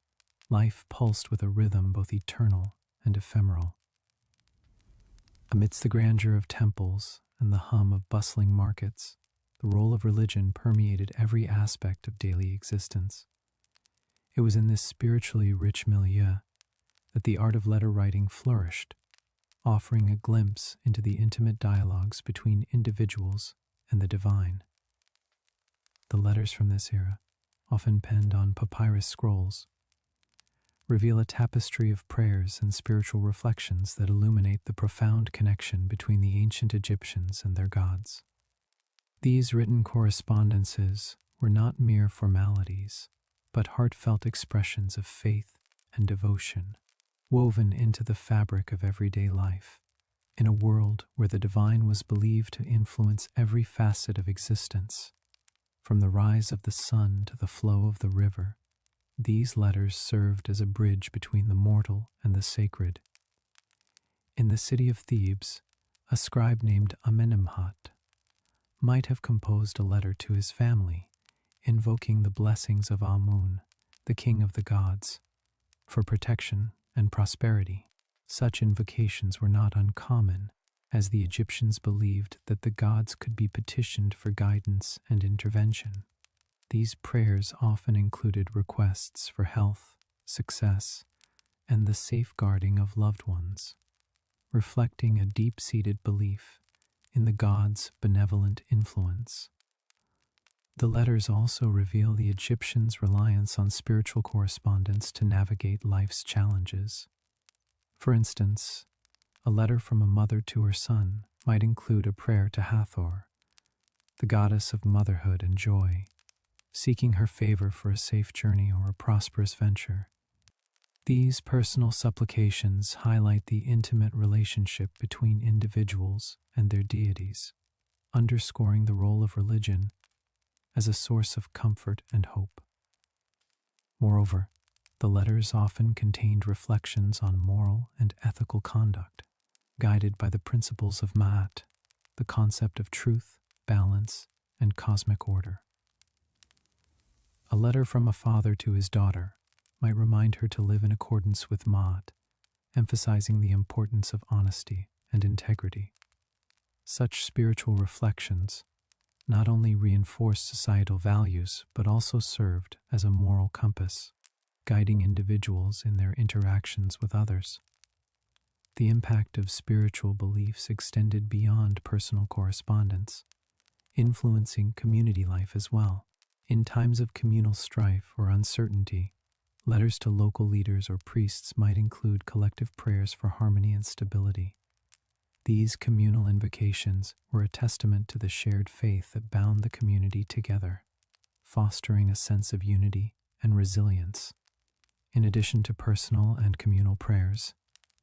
[SPEAKER 1] life pulsed with a rhythm both eternal and ephemeral. Amidst the grandeur of temples and the hum of bustling markets, the role of religion permeated every aspect of daily existence. It was in this spiritually rich milieu that the art of letter writing flourished, offering a glimpse into the intimate dialogues between individuals and the divine. The letters from this era, often penned on papyrus scrolls, reveal a tapestry of prayers and spiritual reflections that illuminate the profound connection between the ancient Egyptians and their gods. These written correspondences were not mere formalities, but heartfelt expressions of faith and devotion, woven into the fabric of everyday life. In a world where the divine was believed to influence every facet of existence, from the rise of the sun to the flow of the river, these letters served as a bridge between the mortal and the sacred. In the city of Thebes, a scribe named Amenemhat might have composed a letter to his family, invoking the blessings of Amun, the king of the gods, for protection and prosperity. Such invocations were not uncommon, as the Egyptians believed that the gods could be petitioned for guidance and intervention. These prayers often included requests for health, success, and the safeguarding of loved ones, reflecting a deep-seated belief in the gods' benevolent influence. The letters also reveal the Egyptians' reliance on spiritual correspondence to navigate life's challenges. For instance, a letter from a mother to her son might include a prayer to Hathor, the goddess of motherhood and joy, seeking her favor for a safe journey or a prosperous venture. These personal supplications highlight the intimate relationship between individuals and their deities, underscoring the role of religion as a source of comfort and hope. Moreover, the letters often contained reflections on moral and ethical conduct, guided by the principles of Ma'at, the concept of truth, balance, and cosmic order. A letter from a father to his daughter might remind her to live in accordance with Ma'at, emphasizing the importance of honesty and integrity. Such spiritual reflections not only reinforced societal values but also served as a moral compass, guiding individuals in their interactions with others. The impact of spiritual beliefs extended beyond personal correspondence, influencing community life as well. In times of communal strife or uncertainty, letters to local leaders or priests might include collective prayers for harmony and stability. These communal invocations were a testament to the shared faith that bound the community together, fostering a sense of unity and resilience. In addition to personal and communal prayers,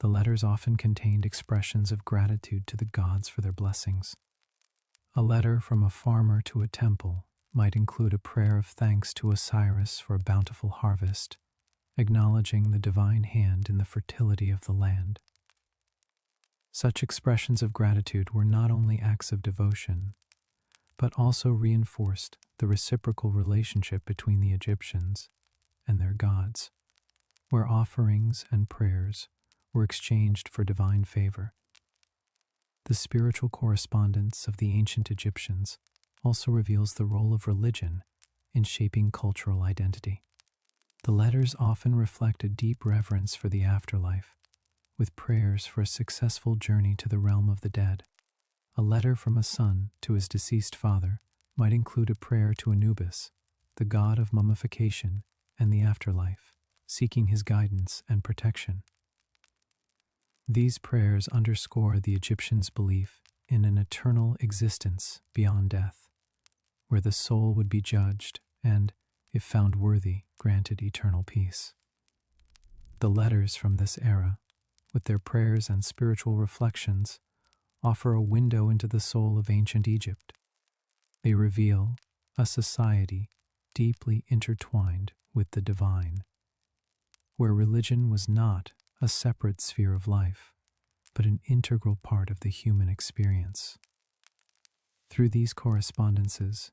[SPEAKER 1] the letters often contained expressions of gratitude to the gods for their blessings. A letter from a farmer to a temple might include a prayer of thanks to Osiris for a bountiful harvest, acknowledging the divine hand in the fertility of the land. Such expressions of gratitude were not only acts of devotion, but also reinforced the reciprocal relationship between the Egyptians and their gods, where offerings and prayers were exchanged for divine favor. The spiritual correspondence of the ancient Egyptians also reveals the role of religion in shaping cultural identity. The letters often reflect a deep reverence for the afterlife, with prayers for a successful journey to the realm of the dead. A letter from a son to his deceased father might include a prayer to Anubis, the god of mummification and the afterlife, seeking his guidance and protection. These prayers underscore the Egyptians' belief in an eternal existence beyond death, where the soul would be judged and, if found worthy, granted eternal peace. The letters from this era, with their prayers and spiritual reflections, offer a window into the soul of ancient Egypt. They reveal a society deeply intertwined with the divine, where religion was not a separate sphere of life, but an integral part of the human experience. Through these correspondences,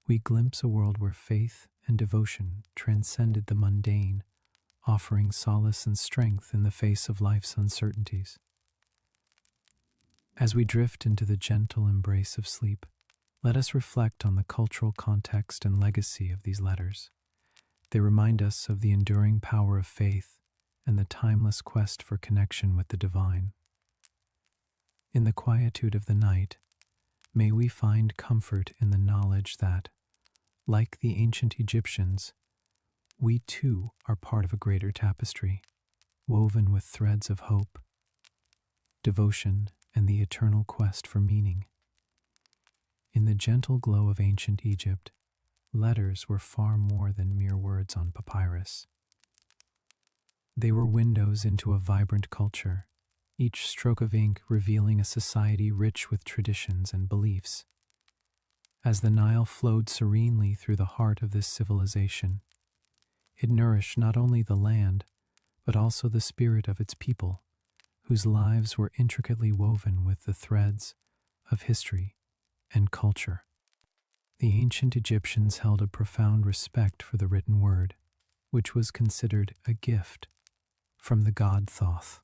[SPEAKER 1] we glimpse a world where faith and devotion transcended the mundane, offering solace and strength in the face of life's uncertainties. As we drift into the gentle embrace of sleep, let us reflect on the cultural context and legacy of these letters. They remind us of the enduring power of faith and the timeless quest for connection with the divine. In the quietude of the night, may we find comfort in the knowledge that, like the ancient Egyptians, we too are part of a greater tapestry, woven with threads of hope, devotion, and the eternal quest for meaning. In the gentle glow of ancient Egypt, letters were far more than mere words on papyrus. They were windows into a vibrant culture, each stroke of ink revealing a society rich with traditions and beliefs. As the Nile flowed serenely through the heart of this civilization, it nourished not only the land, but also the spirit of its people, whose lives were intricately woven with the threads of history and culture. The ancient Egyptians held a profound respect for the written word, which was considered a gift from the god Thoth.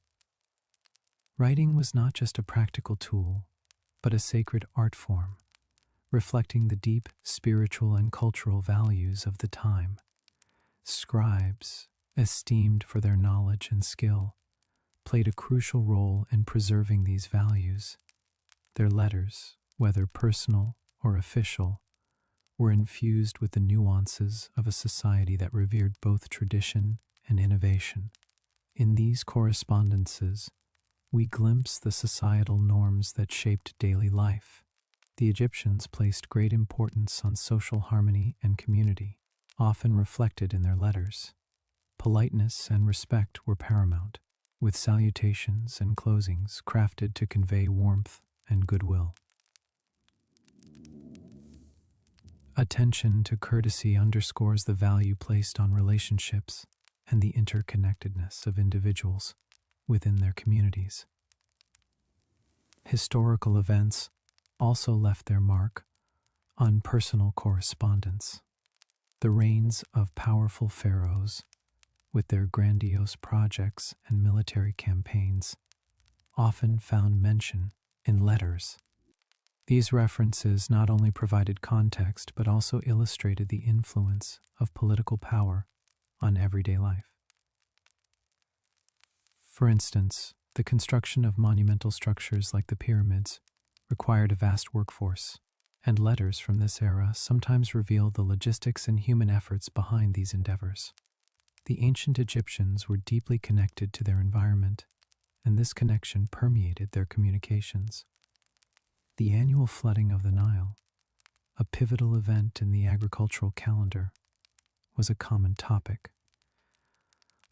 [SPEAKER 1] Writing was not just a practical tool, but a sacred art form, reflecting the deep spiritual and cultural values of the time. Scribes, esteemed for their knowledge and skill, played a crucial role in preserving these values. Their letters, whether personal or official, were infused with the nuances of a society that revered both tradition and innovation. In these correspondences, we glimpse the societal norms that shaped daily life. The Egyptians placed great importance on social harmony and community, often reflected in their letters. Politeness and respect were paramount, with salutations and closings crafted to convey warmth and goodwill. Attention to courtesy underscores the value placed on relationships and the interconnectedness of individuals within their communities. Historical events also left their mark on personal correspondence. The reigns of powerful pharaohs, with their grandiose projects and military campaigns, often found mention in letters. These references not only provided context but also illustrated the influence of political power on everyday life. For instance, the construction of monumental structures like the pyramids required a vast workforce, and letters from this era sometimes reveal the logistics and human efforts behind these endeavors. The ancient Egyptians were deeply connected to their environment, and this connection permeated their communications. The annual flooding of the Nile, a pivotal event in the agricultural calendar, was a common topic.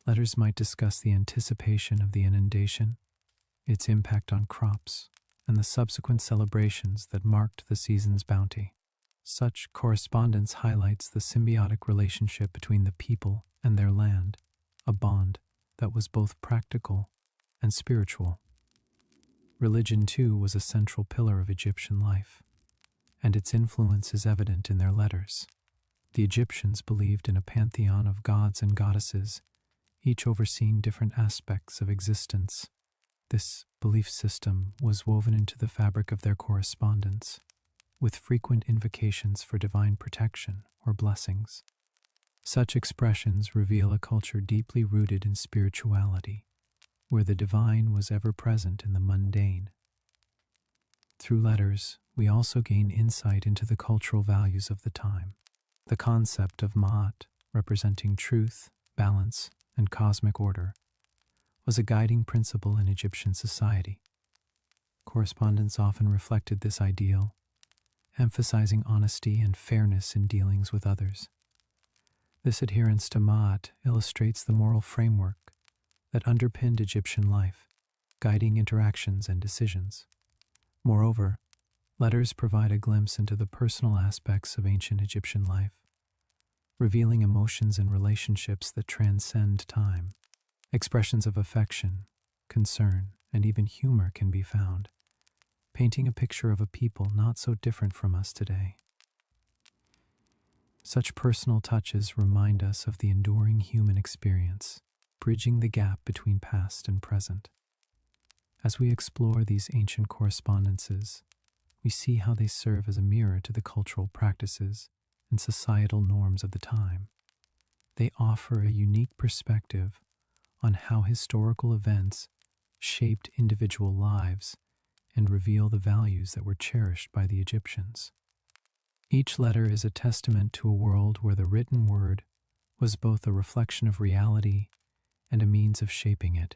[SPEAKER 1] Letters might discuss the anticipation of the inundation, its impact on crops, and the subsequent celebrations that marked the season's bounty. Such correspondence highlights the symbiotic relationship between the people and their land, a bond that was both practical and spiritual. Religion, too, was a central pillar of Egyptian life, and its influence is evident in their letters. The Egyptians believed in a pantheon of gods and goddesses, each overseeing different aspects of existence. This belief system was woven into the fabric of their correspondence, with frequent invocations for divine protection or blessings. Such expressions reveal a culture deeply rooted in spirituality, where the divine was ever present in the mundane. Through letters, we also gain insight into the cultural values of the time. The concept of Ma'at, representing truth, balance, and cosmic order, was a guiding principle in Egyptian society. Correspondence often reflected this ideal, emphasizing honesty and fairness in dealings with others. This adherence to Ma'at illustrates the moral framework that underpinned Egyptian life, guiding interactions and decisions. Moreover, letters provide a glimpse into the personal aspects of ancient Egyptian life, revealing emotions and relationships that transcend time. Expressions of affection, concern, and even humor can be found, painting a picture of a people not so different from us today. Such personal touches remind us of the enduring human experience, bridging the gap between past and present. As we explore these ancient correspondences, we see how they serve as a mirror to the cultural practices and societal norms of the time. They offer a unique perspective on how historical events shaped individual lives and reveal the values that were cherished by the Egyptians. Each letter is a testament to a world where the written word was both a reflection of reality and a means of shaping it.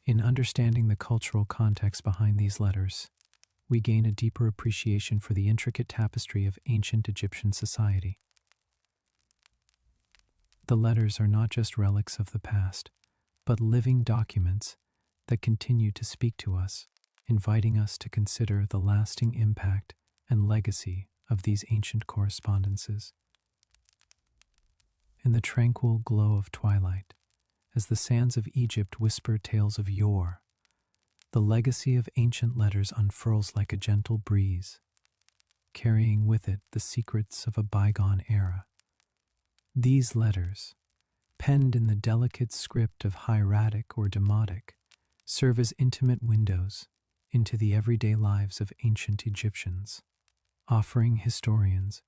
[SPEAKER 1] In understanding the cultural context behind these letters, we gain a deeper appreciation for the intricate tapestry of ancient Egyptian society. The letters are not just relics of the past, but living documents that continue to speak to us, inviting us to consider the lasting impact and legacy of these ancient correspondences. In the tranquil glow of twilight, as the sands of Egypt whisper tales of yore, the legacy of ancient letters unfurls like a gentle breeze, carrying with it the secrets of a bygone era. These letters, penned in the delicate script of hieratic or demotic, serve as intimate windows into the everyday lives of ancient Egyptians, offering historians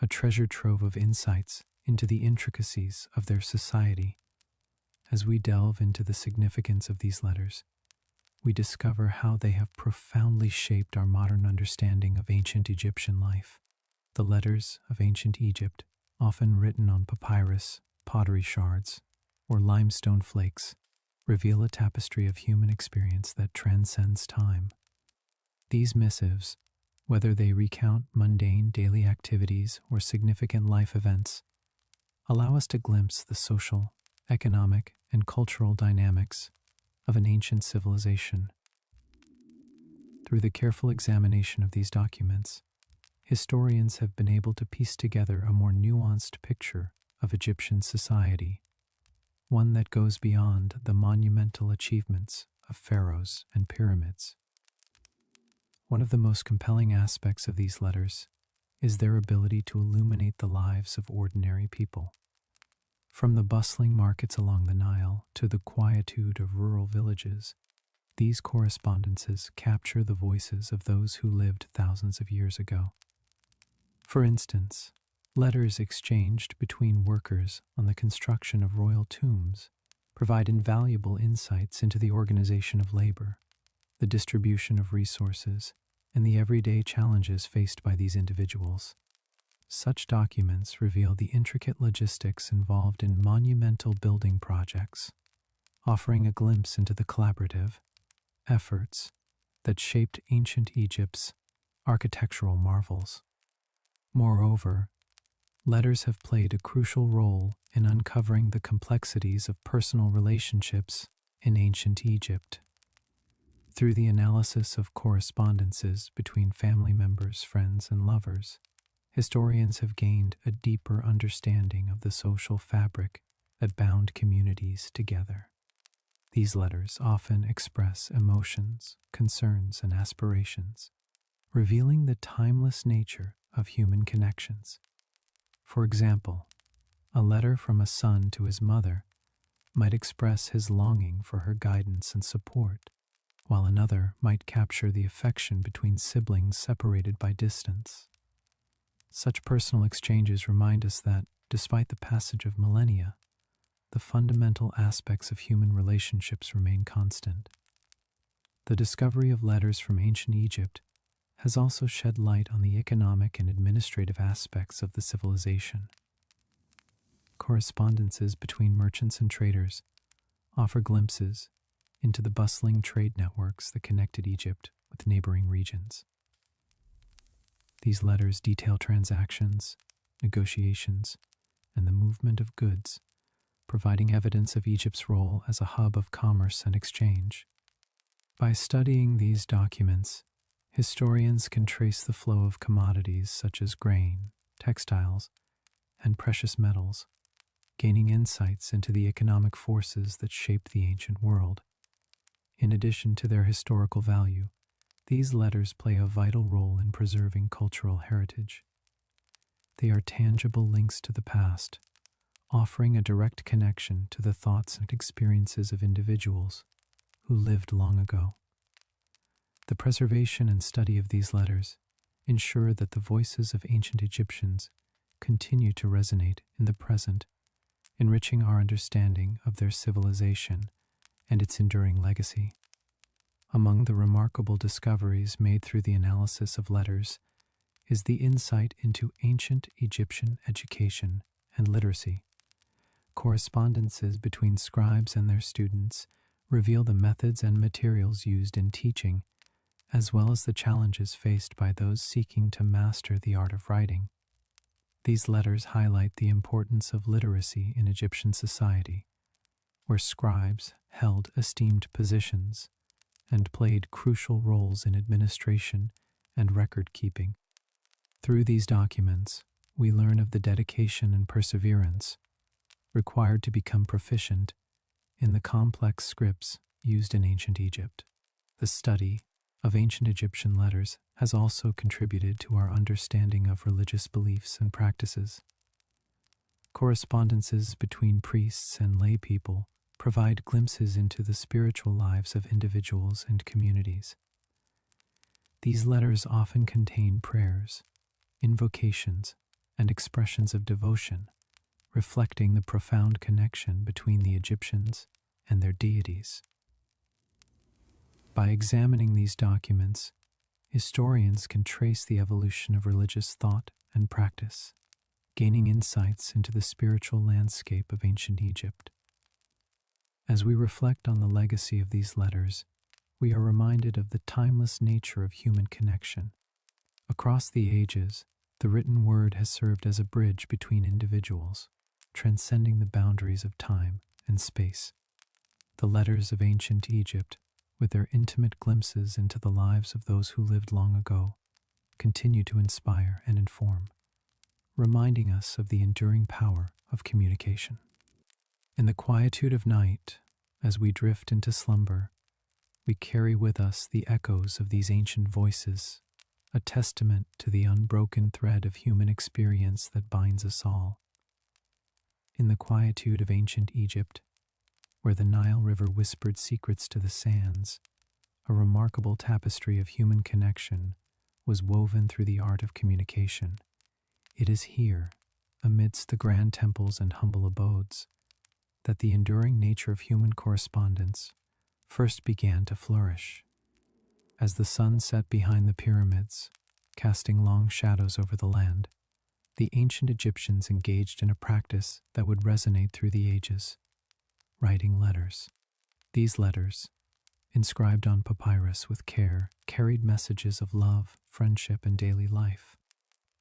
[SPEAKER 1] a treasure trove of insights into the intricacies of their society. As we delve into the significance of these letters, we discover how they have profoundly shaped our modern understanding of ancient Egyptian life. The letters of ancient Egypt, often written on papyrus, pottery shards, or limestone flakes, reveal a tapestry of human experience that transcends time. These missives, whether they recount mundane daily activities or significant life events, allow us to glimpse the social, economic, and cultural dynamics of an ancient civilization. Through the careful examination of these documents, historians have been able to piece together a more nuanced picture of Egyptian society, one that goes beyond the monumental achievements of pharaohs and pyramids. One of the most compelling aspects of these letters is their ability to illuminate the lives of ordinary people. From the bustling markets along the Nile to the quietude of rural villages, these correspondences capture the voices of those who lived thousands of years ago. For instance, letters exchanged between workers on the construction of royal tombs provide invaluable insights into the organization of labor, the distribution of resources, and the everyday challenges faced by these individuals. Such documents reveal the intricate logistics involved in monumental building projects, offering a glimpse into the collaborative efforts that shaped ancient Egypt's architectural marvels. Moreover, letters have played a crucial role in uncovering the complexities of personal relationships in ancient Egypt. Through the analysis of correspondences between family members, friends, and lovers, historians have gained a deeper understanding of the social fabric that bound communities together. These letters often express emotions, concerns, and aspirations, revealing the timeless nature of human connections. For example, a letter from a son to his mother might express his longing for her guidance and support, while another might capture the affection between siblings separated by distance. Such personal exchanges remind us that, despite the passage of millennia, the fundamental aspects of human relationships remain constant. The discovery of letters from ancient Egypt has also shed light on the economic and administrative aspects of the civilization. Correspondences between merchants and traders offer glimpses into the bustling trade networks that connected Egypt with neighboring regions. These letters detail transactions, negotiations, and the movement of goods, providing evidence of Egypt's role as a hub of commerce and exchange. By studying these documents, historians can trace the flow of commodities such as grain, textiles, and precious metals, gaining insights into the economic forces that shaped the ancient world. In addition to their historical value, these letters play a vital role in preserving cultural heritage. They are tangible links to the past, offering a direct connection to the thoughts and experiences of individuals who lived long ago. The preservation and study of these letters ensure that the voices of ancient Egyptians continue to resonate in the present, enriching our understanding of their civilization and its enduring legacy. Among the remarkable discoveries made through the analysis of letters is the insight into ancient Egyptian education and literacy. Correspondences between scribes and their students reveal the methods and materials used in teaching, as well as the challenges faced by those seeking to master the art of writing. These letters highlight the importance of literacy in Egyptian society, where scribes held esteemed positions and played crucial roles in administration and record keeping. Through these documents, we learn of the dedication and perseverance required to become proficient in the complex scripts used in ancient Egypt. The study of ancient Egyptian letters has also contributed to our understanding of religious beliefs and practices. Correspondences between priests and lay people provide glimpses into the spiritual lives of individuals and communities. These letters often contain prayers, invocations, and expressions of devotion, reflecting the profound connection between the Egyptians and their deities. By examining these documents, historians can trace the evolution of religious thought and practice, gaining insights into the spiritual landscape of ancient Egypt. As we reflect on the legacy of these letters, we are reminded of the timeless nature of human connection. Across the ages, the written word has served as a bridge between individuals, transcending the boundaries of time and space. The letters of ancient Egypt, with their intimate glimpses into the lives of those who lived long ago, continue to inspire and inform, reminding us of the enduring power of communication. In the quietude of night, as we drift into slumber, we carry with us the echoes of these ancient voices, a testament to the unbroken thread of human experience that binds us all. In the quietude of ancient Egypt, where the Nile River whispered secrets to the sands, a remarkable tapestry of human connection was woven through the art of communication. It is here, amidst the grand temples and humble abodes, that the enduring nature of human correspondence first began to flourish. As the sun set behind the pyramids, casting long shadows over the land, the ancient Egyptians engaged in a practice that would resonate through the ages: writing letters. These letters, inscribed on papyrus with care, carried messages of love, friendship, and daily life.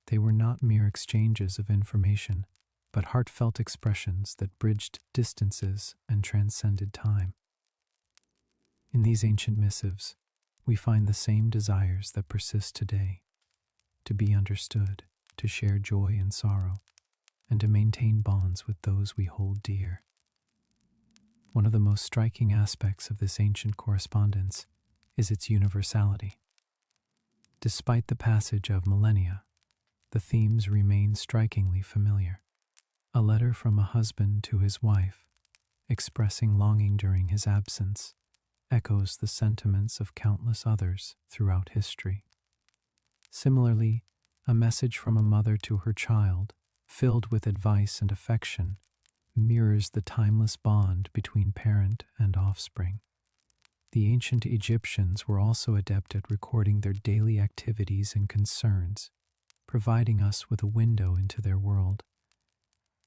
[SPEAKER 1] They were not mere exchanges of information, but heartfelt expressions that bridged distances and transcended time. In these ancient missives, we find the same desires that persist today: to be understood, to share joy and sorrow, and to maintain bonds with those we hold dear. One of the most striking aspects of this ancient correspondence is its universality. Despite the passage of millennia, the themes remain strikingly familiar. A letter from a husband to his wife, expressing longing during his absence, echoes the sentiments of countless others throughout history. Similarly, a message from a mother to her child, filled with advice and affection, mirrors the timeless bond between parent and offspring. The ancient Egyptians were also adept at recording their daily activities and concerns, providing us with a window into their world.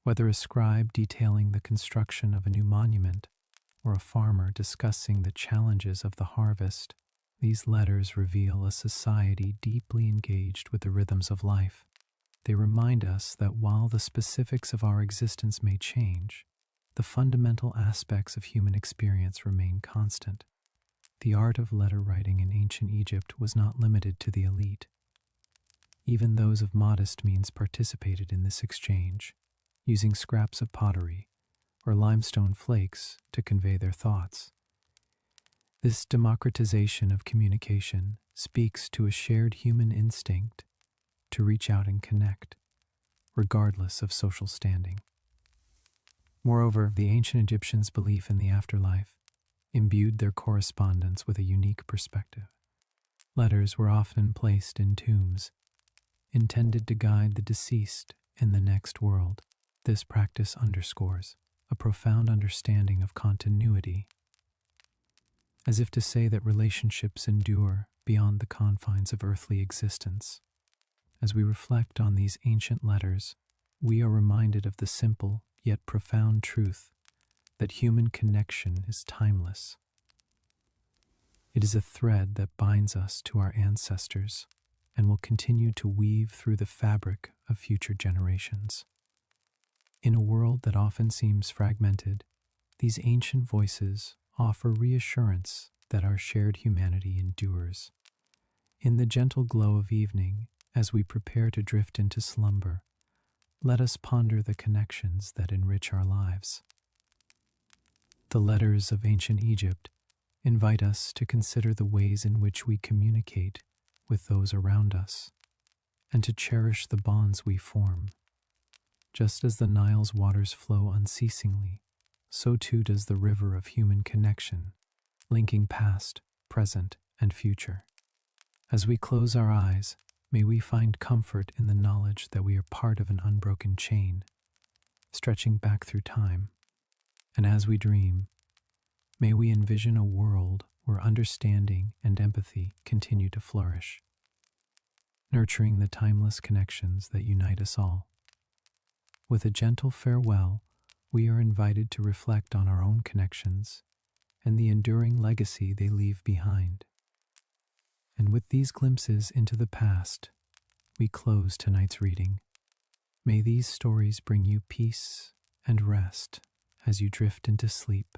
[SPEAKER 1] Whether a scribe detailing the construction of a new monument or a farmer discussing the challenges of the harvest, these letters reveal a society deeply engaged with the rhythms of life. They remind us that while the specifics of our existence may change, the fundamental aspects of human experience remain constant. The art of letter writing in ancient Egypt was not limited to the elite. Even those of modest means participated in this exchange, using scraps of pottery or limestone flakes to convey their thoughts. This democratization of communication speaks to a shared human instinct to reach out and connect, regardless of social standing. Moreover, the ancient Egyptians' belief in the afterlife imbued their correspondence with a unique perspective. Letters were often placed in tombs, intended to guide the deceased in the next world. This practice underscores a profound understanding of continuity, as if to say that relationships endure beyond the confines of earthly existence. As we reflect on these ancient letters, we are reminded of the simple yet profound truth that human connection is timeless. It is a thread that binds us to our ancestors and will continue to weave through the fabric of future generations. In a world that often seems fragmented, these ancient voices offer reassurance that our shared humanity endures. In the gentle glow of evening, as we prepare to drift into slumber, let us ponder the connections that enrich our lives. The letters of ancient Egypt invite us to consider the ways in which we communicate with those around us and to cherish the bonds we form. Just as the Nile's waters flow unceasingly, so too does the river of human connection, linking past, present, and future. As we close our eyes, may we find comfort in the knowledge that we are part of an unbroken chain, stretching back through time. And as we dream, may we envision a world where understanding and empathy continue to flourish, nurturing the timeless connections that unite us all. With a gentle farewell, we are invited to reflect on our own connections and the enduring legacy they leave behind. And with these glimpses into the past, we close tonight's reading. May these stories bring you peace and rest as you drift into sleep.